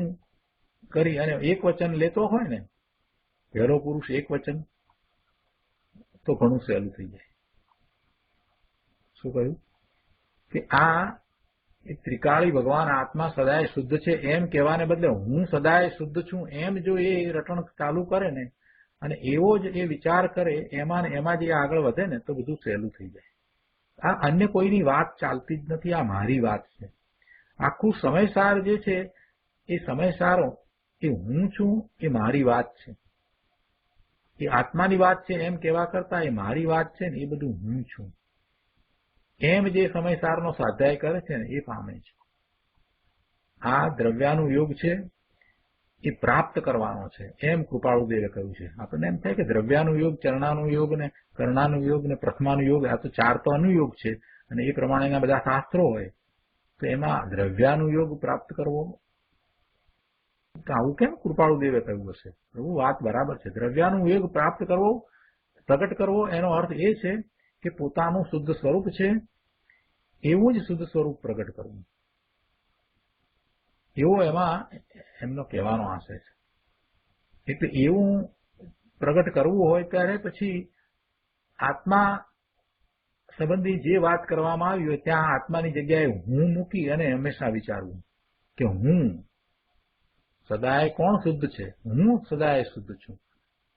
કરી અને એક વચન લેતો હોય ને, પહેલો પુરુષ એક વચન, તો ઘણું સહેલું થઈ જાય. શું કહ્યું કે આ ત્રિકાળી ભગવાન આત્મા સદાય શુદ્ધ છે એમ કહેવાને બદલે હું સદાય શુદ્ધ છું એમ જો એ રટણ ચાલુ કરે ને અને એવો જ એ વિચાર કરે, એમાં ને એમાં જે આગળ વધે ને તો બધું સહેલું થઈ જાય. આ અન્ય કોઈની વાત ચાલતી જ નથી, આ મારી વાત છે. આખું સમયસાર જે છે એ સમયસારો એ હું છું એ મારી વાત છે. એ આત્માની વાત છે એમ કહેવા કરતા એ મારી વાત છે ને એ બધું હું છું એમ જે સમયસારનો સ્વાધ્યાય કરે છે ને એ પામે છે. આ દ્રવ્યાનુયોગ છે એ પ્રાપ્ત કરવાનો છે એમ કૃપાળુદેવે કહ્યું છે. આપણને એમ થાય કે દ્રવ્યાનુયોગ, ચરણાનુયોગ ને કર્ણાનુયોગ ને પ્રથમાનુયોગ, આ તો 4 તો અનુયોગ છે અને એ પ્રમાણેના બધા શાસ્ત્રો હોય, તો એમાં દ્રવ્યાનુયોગ પ્રાપ્ત કરવો, તો આવું કેમ કૃપાળુદેવે કહ્યું હશે? પ્રભુ વાત બરાબર છે. દ્રવ્યાનુયોગ પ્રાપ્ત કરવો, પ્રગટ કરવો, એનો અર્થ એ છે કે પોતાનું શુદ્ધ સ્વરૂપ છે એવું જ શુદ્ધ સ્વરૂપ પ્રગટ કરવું, એવો એમાં એમનો કહેવાનો આશય છે. એટલે એવું પ્રગટ કરવું હોય ત્યારે પછી આત્મા સંબંધી જે વાત કરવામાં આવી હોય ત્યાં આત્માની જગ્યાએ હું મૂકી અને હંમેશા વિચારવું કે હું સદાય કોણ શુદ્ધ છે? હું સદાય શુદ્ધ છું.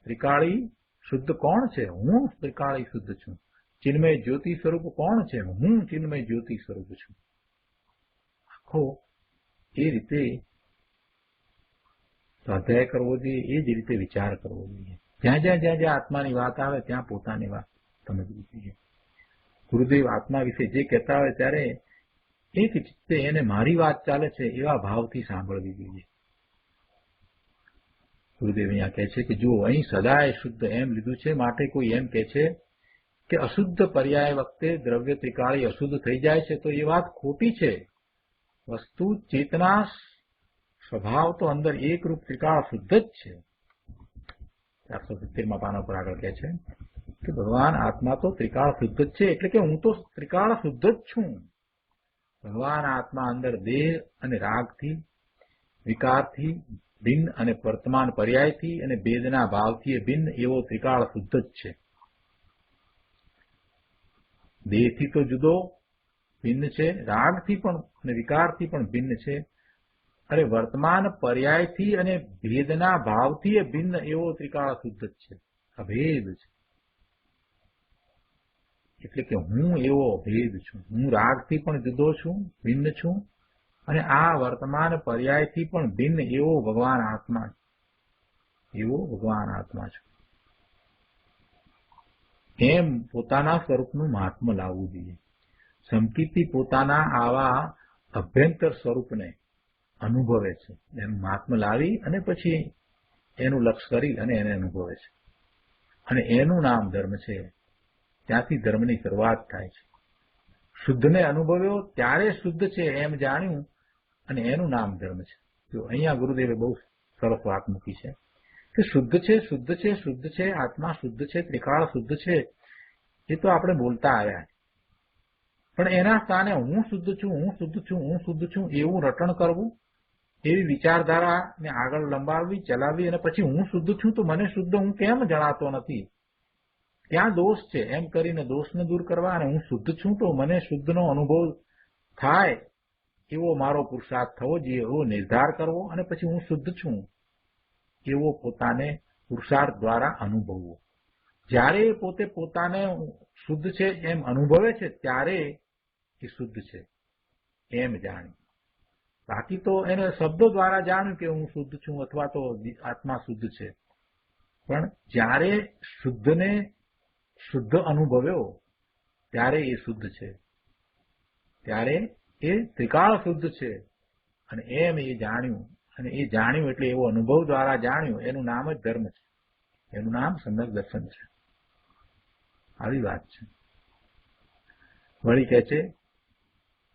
ત્રિકાળી શુદ્ધ કોણ છે? હું ત્રિકાળી શુદ્ધ છું. ચિન્મય જ્યોતિ સ્વરૂપ કોણ છે? હું ચિન્મય જ્યોતિ સ્વરૂપ છું. આખો એ રીતે સ્વાધ્યાય કરવો જોઈએ, એ જ રીતે વિચાર કરવો જોઈએ. જ્યાં જ્યાં આત્માની વાત આવે ત્યાં પોતાની વાત સમજવી જોઈએ. ગુરુદેવ આત્મા વિશે જે કહેતા હોય ત્યારે એક ચિત્તે એને મારી વાત ચાલે છે એવા ભાવથી સાંભળવી જોઈએ. ગુરુદેવ અહીંયા કહે છે કે જુઓ, અહીં સદાય શુદ્ધ એમ લીધું છે, માટે કોઈ એમ કહે છે કે અશુદ્ધ પર્યાય વખતે દ્રવ્ય ત્રિકાળી અશુદ્ધ થઈ જાય છે તો એ વાત ખોટી છે. વસ્તુ ચેતના સ્વભાવ તો અંદર એકરૂપ ત્રિકાળ શુદ્ધ જ છે. 470માં પાના પર આગળ કહે છે કે ભગવાન આત્મા તો ત્રિકાળ શુદ્ધ જ છે, એટલે કે હું તો ત્રિકાળ શુદ્ધ જ છું. ભગવાન આત્મા અંદર દેહ અને રાગથી, વિકારથી ભિન્ન અને વર્તમાન પર્યાયથી અને ભેદના ભાવથી ભિન્ન એવો ત્રિકાળ શુદ્ધ જ છે. દેહથી તો જુદો ભિન્ન છે, રાગથી પણ અને વિકારથી પણ ભિન્ન છે, અને વર્તમાન પર્યાયથી અને ભેદના ભાવથી ભિન્ન એવો ત્રિકાળ શુદ્ધ જ છે. અભેદ છે. એટલે કે હું એવો અભેદ છું. હું રાગથી પણ જુદો છું, ભિન્ન છું, અને આ વર્તમાન પર્યાયથી પણ ભિન્ન એવો ભગવાન આત્મા, એવો ભગવાન આત્મા છું. એમ પોતાના સ્વરૂપનું મહાત્મ્ય લાવવું જોઈએ. સંકિતિ પોતાના આવા અભ્યંતર સ્વરૂપને અનુભવે છે, એનું મહાત્મ્ય લાવી અને પછી એનું લક્ષ્ય કરી અને એને અનુભવે છે, અને એનું નામ ધર્મ છે. ત્યાંથી ધર્મની શરૂઆત થાય છે. શુદ્ધને અનુભવ્યો ત્યારે શુદ્ધ છે એમ જાણ્યું અને એનું નામ ધર્મ છે. જો અહીંયા ગુરુદેવે બહુ સરસ વાત મૂકી છે કે શુદ્ધ છે, શુદ્ધ છે, શુદ્ધ છે, આત્મા શુદ્ધ છે, ત્રિકાળ શુદ્ધ છે, એ તો આપણે બોલતા આવ્યા. પણ એના સ્થાને હું શુદ્ધ છું, હું શુદ્ધ છું, હું શુદ્ધ છું એવું રટણ કરવું, એવી વિચારધારાને આગળ લંબાવવી, ચલાવવી, અને પછી હું શુદ્ધ છું તો મને શુદ્ધ હું કેમ જણાતો નથી, ક્યાં દોષ છે એમ કરીને દોષને દૂર કરવા, અને હું શુદ્ધ છું તો મને શુદ્ધનો અનુભવ થાય એવો મારો પુરુષાર્થ થવો જોઈએ, એવો નિર્ધાર કરવો, અને પછી હું શુદ્ધ છું એવો પોતાને પુરુષાર્થ દ્વારા અનુભવવો. જ્યારે પોતે પોતાને શુદ્ધ છે એમ અનુભવે છે ત્યારે એ શુદ્ધ છે એમ જાણ્યું. બાકી તો એને શબ્દો દ્વારા જાણ્યું કે હું શુદ્ધ છું અથવા તો આત્મા શુદ્ધ છે, પણ જ્યારે શુદ્ધને શુદ્ધ અનુભવ્યો ત્યારે એ શુદ્ધ છે, ત્યારે એ ત્રિકાળ શુદ્ધ છે, અને એમ એ જાણ્યું, અને એ જાણ્યું એટલે એવો અનુભવ દ્વારા જાણ્યું, એનું નામ જ ધર્મ છે, એનું નામ સમ્યક દર્શન છે. આવી વાત છે. વળી કહે છે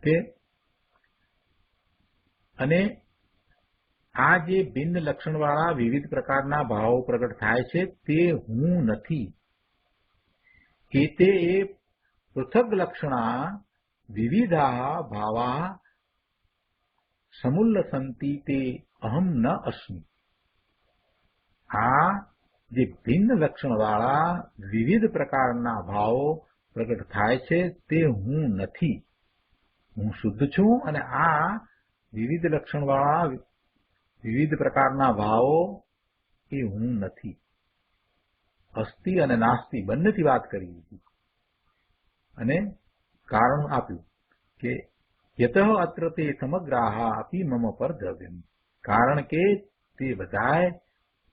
કે અને આ જે ભિન્ન લક્ષણવાળા વિવિધ પ્રકારના ભાવો પ્રગટ થાય છે તે હું નથી. એતે એ પૃથક લક્ષણા વિવિધા ભાવા સમુલ્લસંતિ તે અહમ ન અસ્મિ. આ જે ભિન્ન લક્ષણવાળા વિવિધ પ્રકારના ભાવો પ્રગટ થાય છે તે હું નથી. હું શુદ્ધ છું, અને આ વિવિધ લક્ષણવાળા વિવિધ પ્રકારના ભાવો એ હું નથી. અસ્તિ અને નાસ્તિ બંનેથી વાત કરી દીધી, અને કારણ આપ્યું કે યતઃ અત્ર તે સમગ્રાહા અપી મમ પરદ્રવ્યમ. કારણ કે તે બધાય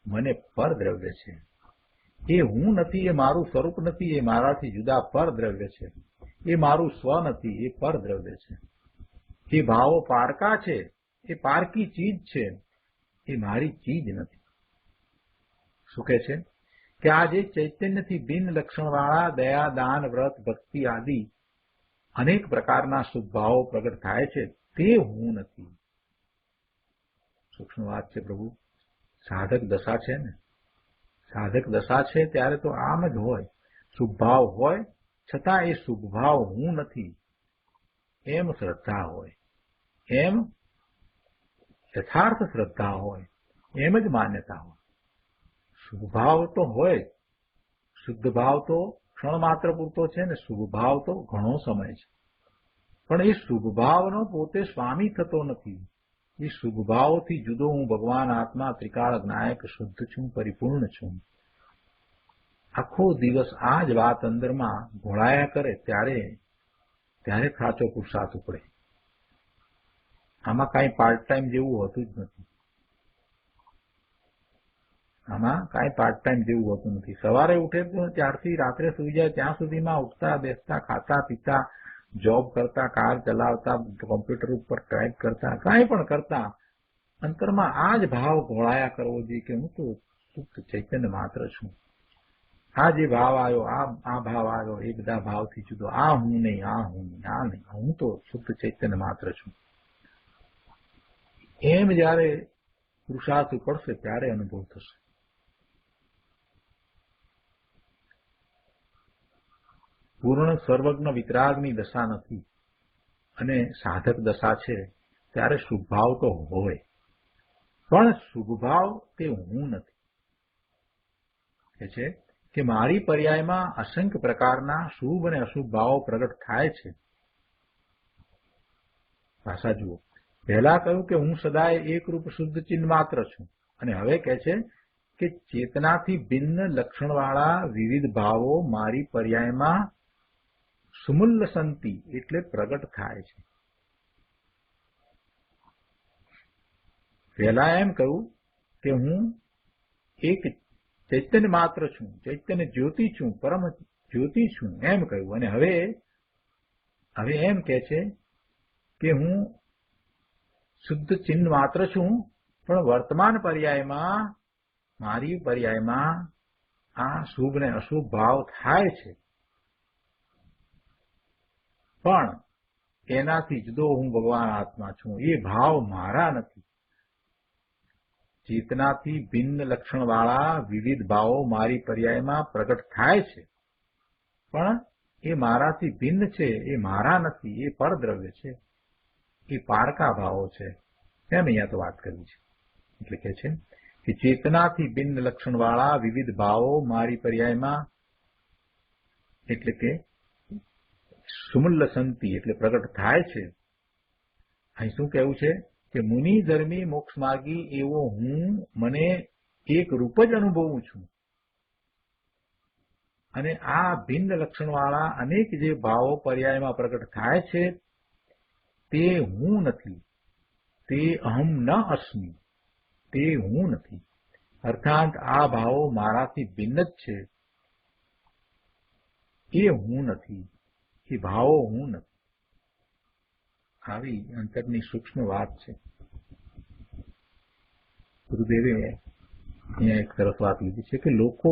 મને પરદ્રવ્ય છે. એ હું નથી, એ મારું સ્વરૂપ નથી, એ મારાથી જુદા પરદ્રવ્ય છે. એ મારું સ્વ નથી, એ પરદ્રવ્ય છે. એ ભાવો પારકા છે, એ પારકી ચીજ છે, એ મારી ચીજ નથી. શું કહે છે કે આ જે ચૈતન્યથી ભિન્ન લક્ષણવાળા દયા, દાન, વ્રત, ભક્તિ આદિ અનેક પ્રકારના શુભભાવો પ્રગટ થાય છે તે હું નથી. સૂક્ષ્મ વાત છે પ્રભુ. સાધક દશા છે ને, સાધક દશા છે ત્યારે તો આમ જ હોય, શુભભાવ હોય છતાં એ શુભભાવ હું નથી એમ શ્રદ્ધા હોય, એમ યથાર્થ શ્રદ્ધા હોય, એમ જ માન્યતા હોય. શુભભાવ તો હોય, શુદ્ધ ભાવ તો ક્ષણ માત્ર પૂરતો છે ને, શુભ ભાવ તો ઘણો સમય છે. પણ એ શુભ ભાવનો પોતે સ્વામી થતો નથી. એ શુભ ભાવથી જુદો હું ભગવાન આત્મા ત્રિકાળ જ્ઞાયક શુદ્ધ છું, પરિપૂર્ણ છું. આખો દિવસ આ જ વાત અંદરમાં ઘોળાયા કરે ત્યારે સાચો પુરુષાર્થ ઉપડે. આમાં કાંઈ પાર્ટ ટાઈમ જેવું હોતું જ નથી. આમાં કાંઈ પાર્ટ ટાઈમ જેવું હોતું નથી. સવારે ઉઠે ત્યારથી રાત્રે સુઈ જાય ત્યાં સુધીમાં ઉઠતા બેસતા, ખાતા પીતા, જોબ કરતા, કાર ચલાવતા, કોમ્પ્યુટર ઉપર ટાઈપ કરતા, કાંઈ પણ કરતા અંતરમાં આ જ ભાવ ઘોળાયા કરવો જોઈએ કે હું તો શુદ્ધ ચૈતન્ય માત્ર છું. આ જે ભાવ આવ્યો, આ ભાવ આવ્યો, એ બધા ભાવથી જુદો, આ હું નહીં, આ હું નહીં, આ નહીં, હું તો શુદ્ધ ચૈતન્ય માત્ર છું. એમ જયારે પુરુષાર્થ પડશે ત્યારે અનુભવ થશે. પૂર્ણ સર્વજ્ઞ વિતરાગની દશા નથી અને સાધક દશા છે ત્યારે શુભભાવ તો હોય, પણ શુભભાવ તે હું નથી. કે છે કે મારી પર્યાયમાં અસંખ્ય પ્રકારના શુભ અને અશુભ ભાવો પ્રગટ થાય છે. ભાષા જુઓ. પહેલા કહ્યું કે હું સદાય એકરૂપ શુદ્ધ ચિહ્ન માત્ર છું, અને હવે કહે છે કે ચેતનાથી ભિન્ન લક્ષણવાળા વિવિધ ભાવો મારી પર્યાયમાં સુમુલ્લસંતિ એટલે પ્રગટ થાય છે. પહેલા એમ કહ્યું કે હું એક ચૈતન્ય માત્ર છું, ચૈતન્ય જ્યોતિ છું, પરમ જ્યોતિ છું એમ કહ્યું, અને હવે એમ કહે છે કે હું શુદ્ધ ચિહ્ન માત્ર છું, પણ વર્તમાન પર્યાયમાં મારી પર્યાયમાં આ શુભ ને અશુભ ભાવ થાય છે, પણ એનાથી જુદો હું ભગવાન આત્મા છું. એ ભાવ મારા નથી. ચેતનાથી ભિન્ન લક્ષણવાળા વિવિધ ભાવો મારી પર્યાયમાં પ્રગટ થાય છે, પણ એ મારાથી ભિન્ન છે, એ મારા નથી, એ પરદ્રવ્ય છે, એ પારકા ભાવો છે, એમ અહીંયા તો વાત કરવી છે. એટલે કે છે કે ચેતનાથી ભિન્ન લક્ષણવાળા વિવિધ ભાવો મારી પર્યાયમાં એટલે કે સુમુલ્લસંતિ એટલે પ્રગટ થાય છે. અહીં શું કહેવું છે કે મુનિ ધર્મી મોક્ષ માર્ગી એવો હું મને એક રૂપ જ અનુભવું છું, અને આ ભિન્ન લક્ષણવાળા અનેક જે ભાવો પર્યાયમાં પ્રગટ થાય છે તે હું નથી, તે અહમ ન અસ્મિ, તે હું નથી. અર્થાત આ ભાવો મારાથી ભિન્ન જ છે, એ હું નથી, એ ભાવો હું નથી. આવી અંતરની સૂક્ષ્મ વાત છે. ગુરુદેવે અહીંયા એક સરસ વાત લીધી છે કે લોકો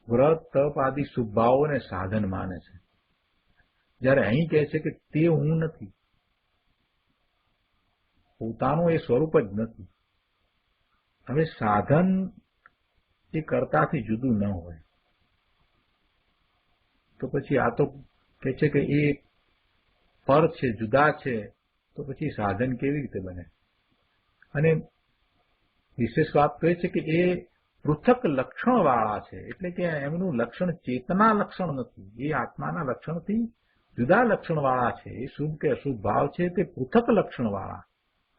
વ્રત તપ આદિ શુભ ભાવોને સાધન માને છે, જ્યારે અહીં કહે છે કે તે હું નથી, પોતાનું એ સ્વરૂપ જ નથી. હવે સાધન એ કર્તાથી જુદું ન હોય તો પછી આ તો કહે છે કે એ પર છે, જુદા છે, તો પછી સાધન કેવી રીતે બને? અને વિશેષ વાત તો એ છે કે એ પૃથક લક્ષણ વાળા છે, એટલે કે એમનું લક્ષણ ચેતના લક્ષણ નથી, એ આત્માના લક્ષણથી જુદા લક્ષણ વાળા છે. એ શુભ કે અશુભ ભાવ છે તે પૃથક લક્ષણ વાળા,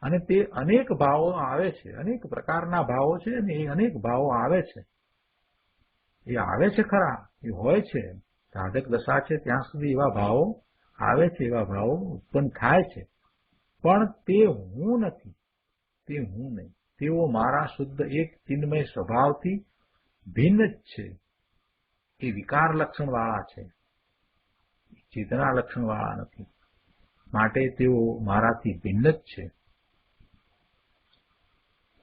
અને તે અનેક ભાવો આવે છે, અનેક પ્રકારના ભાવો છે, અને એ અનેક ભાવો આવે છે. એ આવે છે ખરા, એ હોય છે, સાધક દશા છે ત્યાં સુધી એવા ભાવો આવે છે, એવા ભાવો ઉત્પન્ન થાય છે, પણ તે હું નથી, તે હું નહીં. તેઓ મારા શુદ્ધ એક ચિન્મય સ્વભાવથી ભિન્ન જ છે. એ વિકાર લક્ષણ વાળા છે, ચેતના લક્ષણ વાળા નથી, માટે તેઓ મારાથી ભિન્ન જ છે.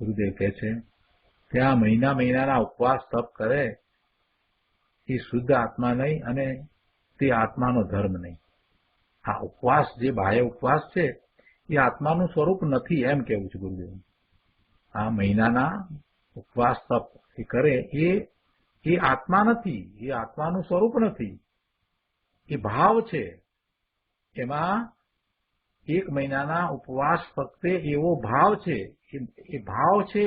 ગુરુદેવ કહે છે ત્યાં મહિનાના ઉપવાસ તપ કરે એ શુદ્ધ આત્મા નહીં, અને તે આત્માનો ધર્મ નહીં. આ ઉપવાસ જે બાહ્ય ઉપવાસ છે એ આત્માનું સ્વરૂપ નથી, એમ કેવું છે ગુરુદેવ. આ મહિનાના ઉપવાસ તપ એ કરે એ આત્મા નથી, એ આત્માનું સ્વરૂપ નથી, એ ભાવ છે. એમાં એક મહિનાના ઉપવાસ ફક્ત એવો ભાવ છે, એ ભાવ છે,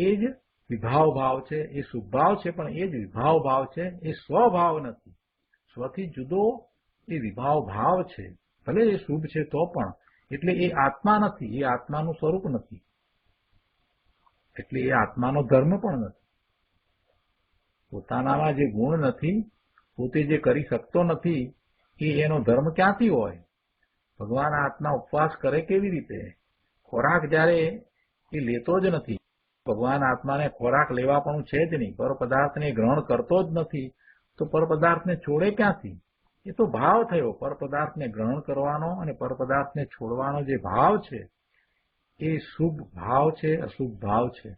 એ જ વિભાવ ભાવ છે, એ શુભ ભાવ છે, પણ એ જ વિભાવ ભાવ છે, એ સ્વભાવ નથી. સ્વથી જુદો એ વિભાવ ભાવ છે, ભલે એ શુભ છે તો પણ. એટલે એ આત્મા નથી, એ આત્માનું સ્વરૂપ નથી, એટલે એ આત્માનો ધર્મ પણ નથી. પોતાનામાં જે ગુણ નથી, પોતે જે કરી શકતો નથી, એ એનો ધર્મ ક્યાંથી હોય? ભગવાન આત્મા ઉપવાસ કરે કેવી રીતે? ખોરાક જ્યારે એ લેતો જ નથી, ભગવાન આત્માને ખોરાક લેવા પણ છે જ નહીં, પર પદાર્થને ગ્રહણ કરતો જ નથી, તો પર પદાર્થને છોડે ક્યાંથી? એ તો ભાવ થયો. પર પદાર્થને ગ્રહણ કરવાનો અને પર પદાર્થને છોડવાનો જે ભાવ છે એ શુભ ભાવ છે, અશુભ ભાવ છે,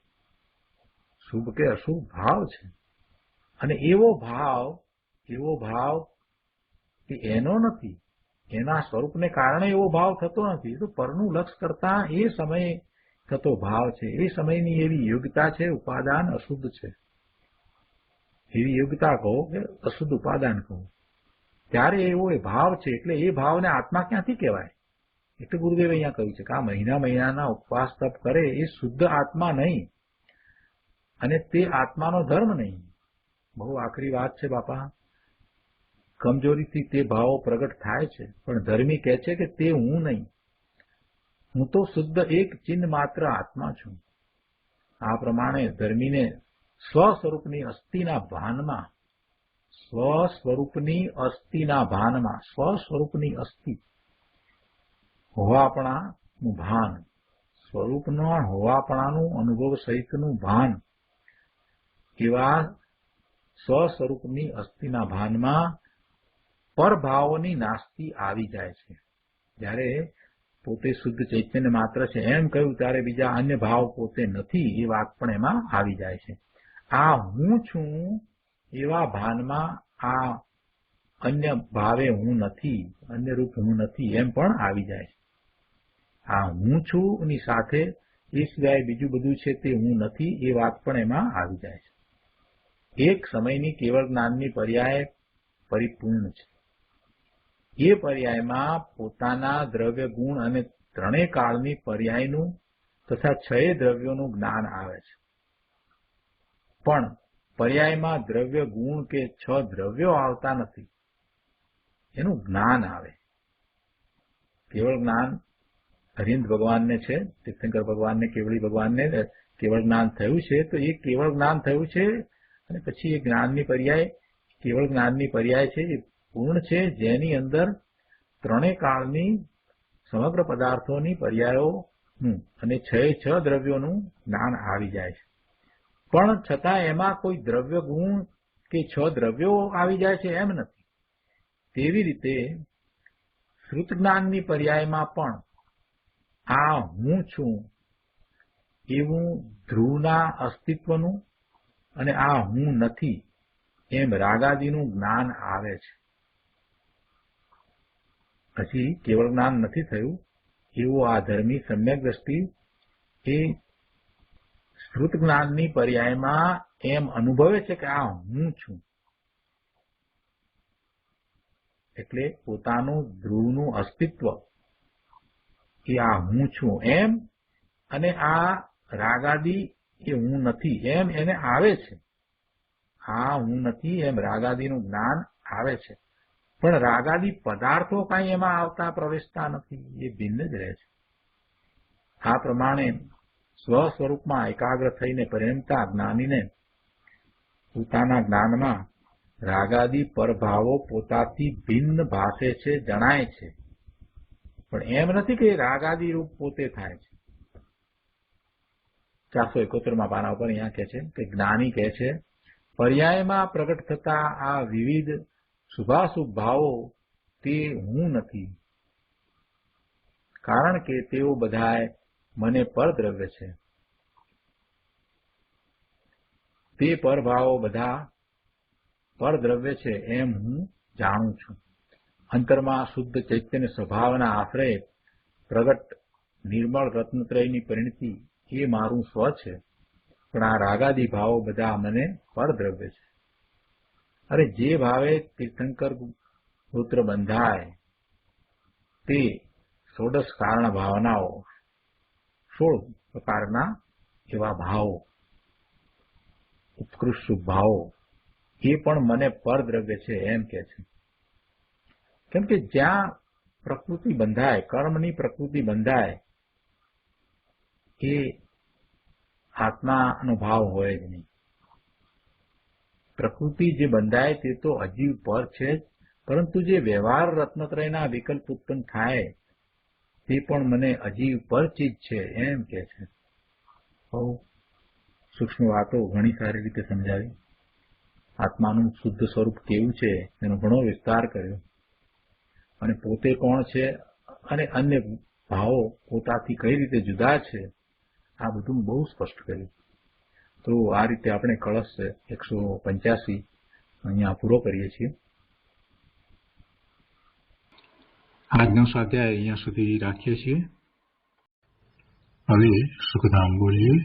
શુભ કે અશુભ ભાવ છે. અને એવો ભાવ એ એનો નથી, એના સ્વરૂપને કારણે એવો ભાવ થતો નથી. એ તો પરનું લક્ષ કરતા એ સમયે થતો ભાવ છે, એ સમયની એવી યોગ્યતા છે. ઉપાદાન અશુદ્ધ છે, એવી યોગ્યતા કહો કે અશુદ્ધ ઉપાદાન કહો, ત્યારે એવો એ ભાવ છે. એટલે એ ભાવને આત્મા ક્યાંથી કહેવાય? એટલે ગુરુદેવ અહીંયા કહ્યું છે કે આ મહિનાના ઉપવાસ તપ કરે એ શુદ્ધ આત્મા નહીં, અને તે આત્માનો ધર્મ નહીં. બહુ આખરી વાત છે બાપા. કમજોરીથી તે ભાવો પ્રગટ થાય છે, પણ ધર્મી કહે છે કે તે હું નહીં, હું તો શુદ્ધ એક ચિહ્ન માત્ર આત્મા છું. આ પ્રમાણે ધર્મીને સ્વસ્વરૂપની અસ્થિના ભાનમાં, સ્વસ્વરૂપની અસ્થિ હોવાપણાનું ભાન, સ્વરૂપના હોવાપણાનું અનુભવ સહિતનું ભાન, એવા સ્વસ્વરૂપની અસ્થિના ભાનમાં પરભાવોની નાસ્તિ આવી જાય છે. જ્યારે પોતે શુદ્ધ ચૈતન્ય માત્ર છે એમ કહ્યું, ત્યારે બીજા અન્ય ભાવ પોતે નથી એ વાત પણ એમાં આવી જાય છે. આ હું છું એવા ભાનમાં આ અન્ય ભાવે હું નથી, અન્ય રૂપ હું નથી એમ પણ આવી જાય છે. આ હું છું ની સાથે એ સિવાય બીજું બધું છે તે હું નથી એ વાત પણ એમાં આવી જાય છે. એક સમયની કેવળ જ્ઞાનની પર્યાય પરિપૂર્ણ છે. એ પર્યાયમાં પોતાના દ્રવ્ય ગુણ અને ત્રણેય કાળની પર્યાયનું તથા 6 દ્રવ્યોનું જ્ઞાન આવે છે. પણ પર્યાયમાં દ્રવ્ય ગુણ કે 6 દ્રવ્યો આવતા નથી, એનું જ્ઞાન આવે. કેવળ જ્ઞાન હરિન્દ ભગવાનને છે, તીર્થંકર ભગવાનને, કેવળી ભગવાનને કેવળ જ્ઞાન થયું છે, તો એ કેવળ જ્ઞાન થયું છે. અને પછી એ જ્ઞાનની પર્યાય, કેવળ જ્ઞાનની પર્યાય છે, એ પૂર્ણ છે, જેની અંદર ત્રણેય કાળની સમગ્ર પદાર્થોની પર્યાયોનું અને 6 દ્રવ્યોનું જ્ઞાન આવી જાય છે. પણ છતાં એમાં કોઈ દ્રવ્ય ગુણ કે 6 દ્રવ્યો આવી જાય છે એમ નથી. તેવી રીતે શ્રુત જ્ઞાનની પર્યાયમાં પણ આ હું છું એવું ધ્રુવના અસ્તિત્વનું અને આ હું નથી એમ રાગાદીનું જ્ઞાન આવે છે. પછી કેવળ જ્ઞાન નથી થયું એવું આ ધર્મી સમ્યક દ્રષ્ટિ એ શ્રુત જ્ઞાનની પર્યાયમાં એમ અનુભવે છે કે આ હું છું. એટલે પોતાનું ધ્રુવનું અસ્તિત્વ એ આ હું છું એમ, અને આ રાગાદી એ હું નથી એમ એને આવે છે. આ હું નથી એમ રાગાદીનું જ્ઞાન આવે છે. પણ રાગાદી પદાર્થો કાંઈ એમાં આવતા પ્રવેશતા નથી, એ ભિન્ન જ રહે છે. આ પ્રમાણે સ્વ સ્વરૂપમાં એકાગ્ર થઈને પરિણમતા જ્ઞાનીને પોતાના જ્ઞાનમાં રાગાદી પરભાવો પોતાથી ભિન્ન ભાસે છે, જણાય છે. પણ એમ નથી કે રાગાદી રૂપ પોતે થાય છે. 471 પાના ઉપર અહીંયા કહે છે કે જ્ઞાની કહે છે, પર્યાયમાં પ્રગટ થતા આ વિવિધ શુભાશુભ ભાવો તે હું નથી, કારણ કે તેઓ બધાય મને પરદ્રવ્ય છે. તે પરભાવો બધા પરદ્રવ્ય છે એમ હું જાણું છું. અંતરમાં શુદ્ધ ચૈતન્ય સ્વભાવના આશ્રય પ્રગટ નિર્મળ રત્નત્રયની પરિણતિ એ મારું સ્વ છે. પણ આ રાગાદી ભાવો બધા મને પરદ્રવ્ય છે. અરે જે ભાવે તીર્થંકર સૂત્ર બંધાય તે 16 કારણ ભાવનાઓ, 16 પ્રકારના એવા ભાવો, ઉત્કૃષ્ટ શુભ ભાવો એ પણ મને પરદ્રવ્ય છે એમ કે છે. કેમ કે જ્યાં પ્રકૃતિ બંધાય, કર્મની પ્રકૃતિ બંધાય, એ આત્માનો ભાવ હોય જ નહીં. પ્રકૃતિ જે બંધાય તે તો અજીવ પર છે જ, પરંતુ જે વ્યવહાર રત્નત્રયના વિકલ્પ ઉત્પન્ન થાય તે પણ મને અજીવ પર ચીજ છે એમ કે છે. બહુ સૂક્ષ્મ વાતો ઘણી સારી રીતે સમજાવી. આત્માનું શુદ્ધ સ્વરૂપ કેવું છે એનો ઘણો વિસ્તાર કર્યો, અને પોતે કોણ છે અને અન્ય ભાવો પોતાથી કઈ રીતે જુદા છે આ બધું બહુ સ્પષ્ટ કર્યું. તો આ રીતે આપણે કળશ 185 અહીંયા પૂરો કરીએ છીએ. આજનો સ્વાધ્યાય અહીંયા સુધી રાખીએ છીએ. હવે સુખધામ બોલીએ.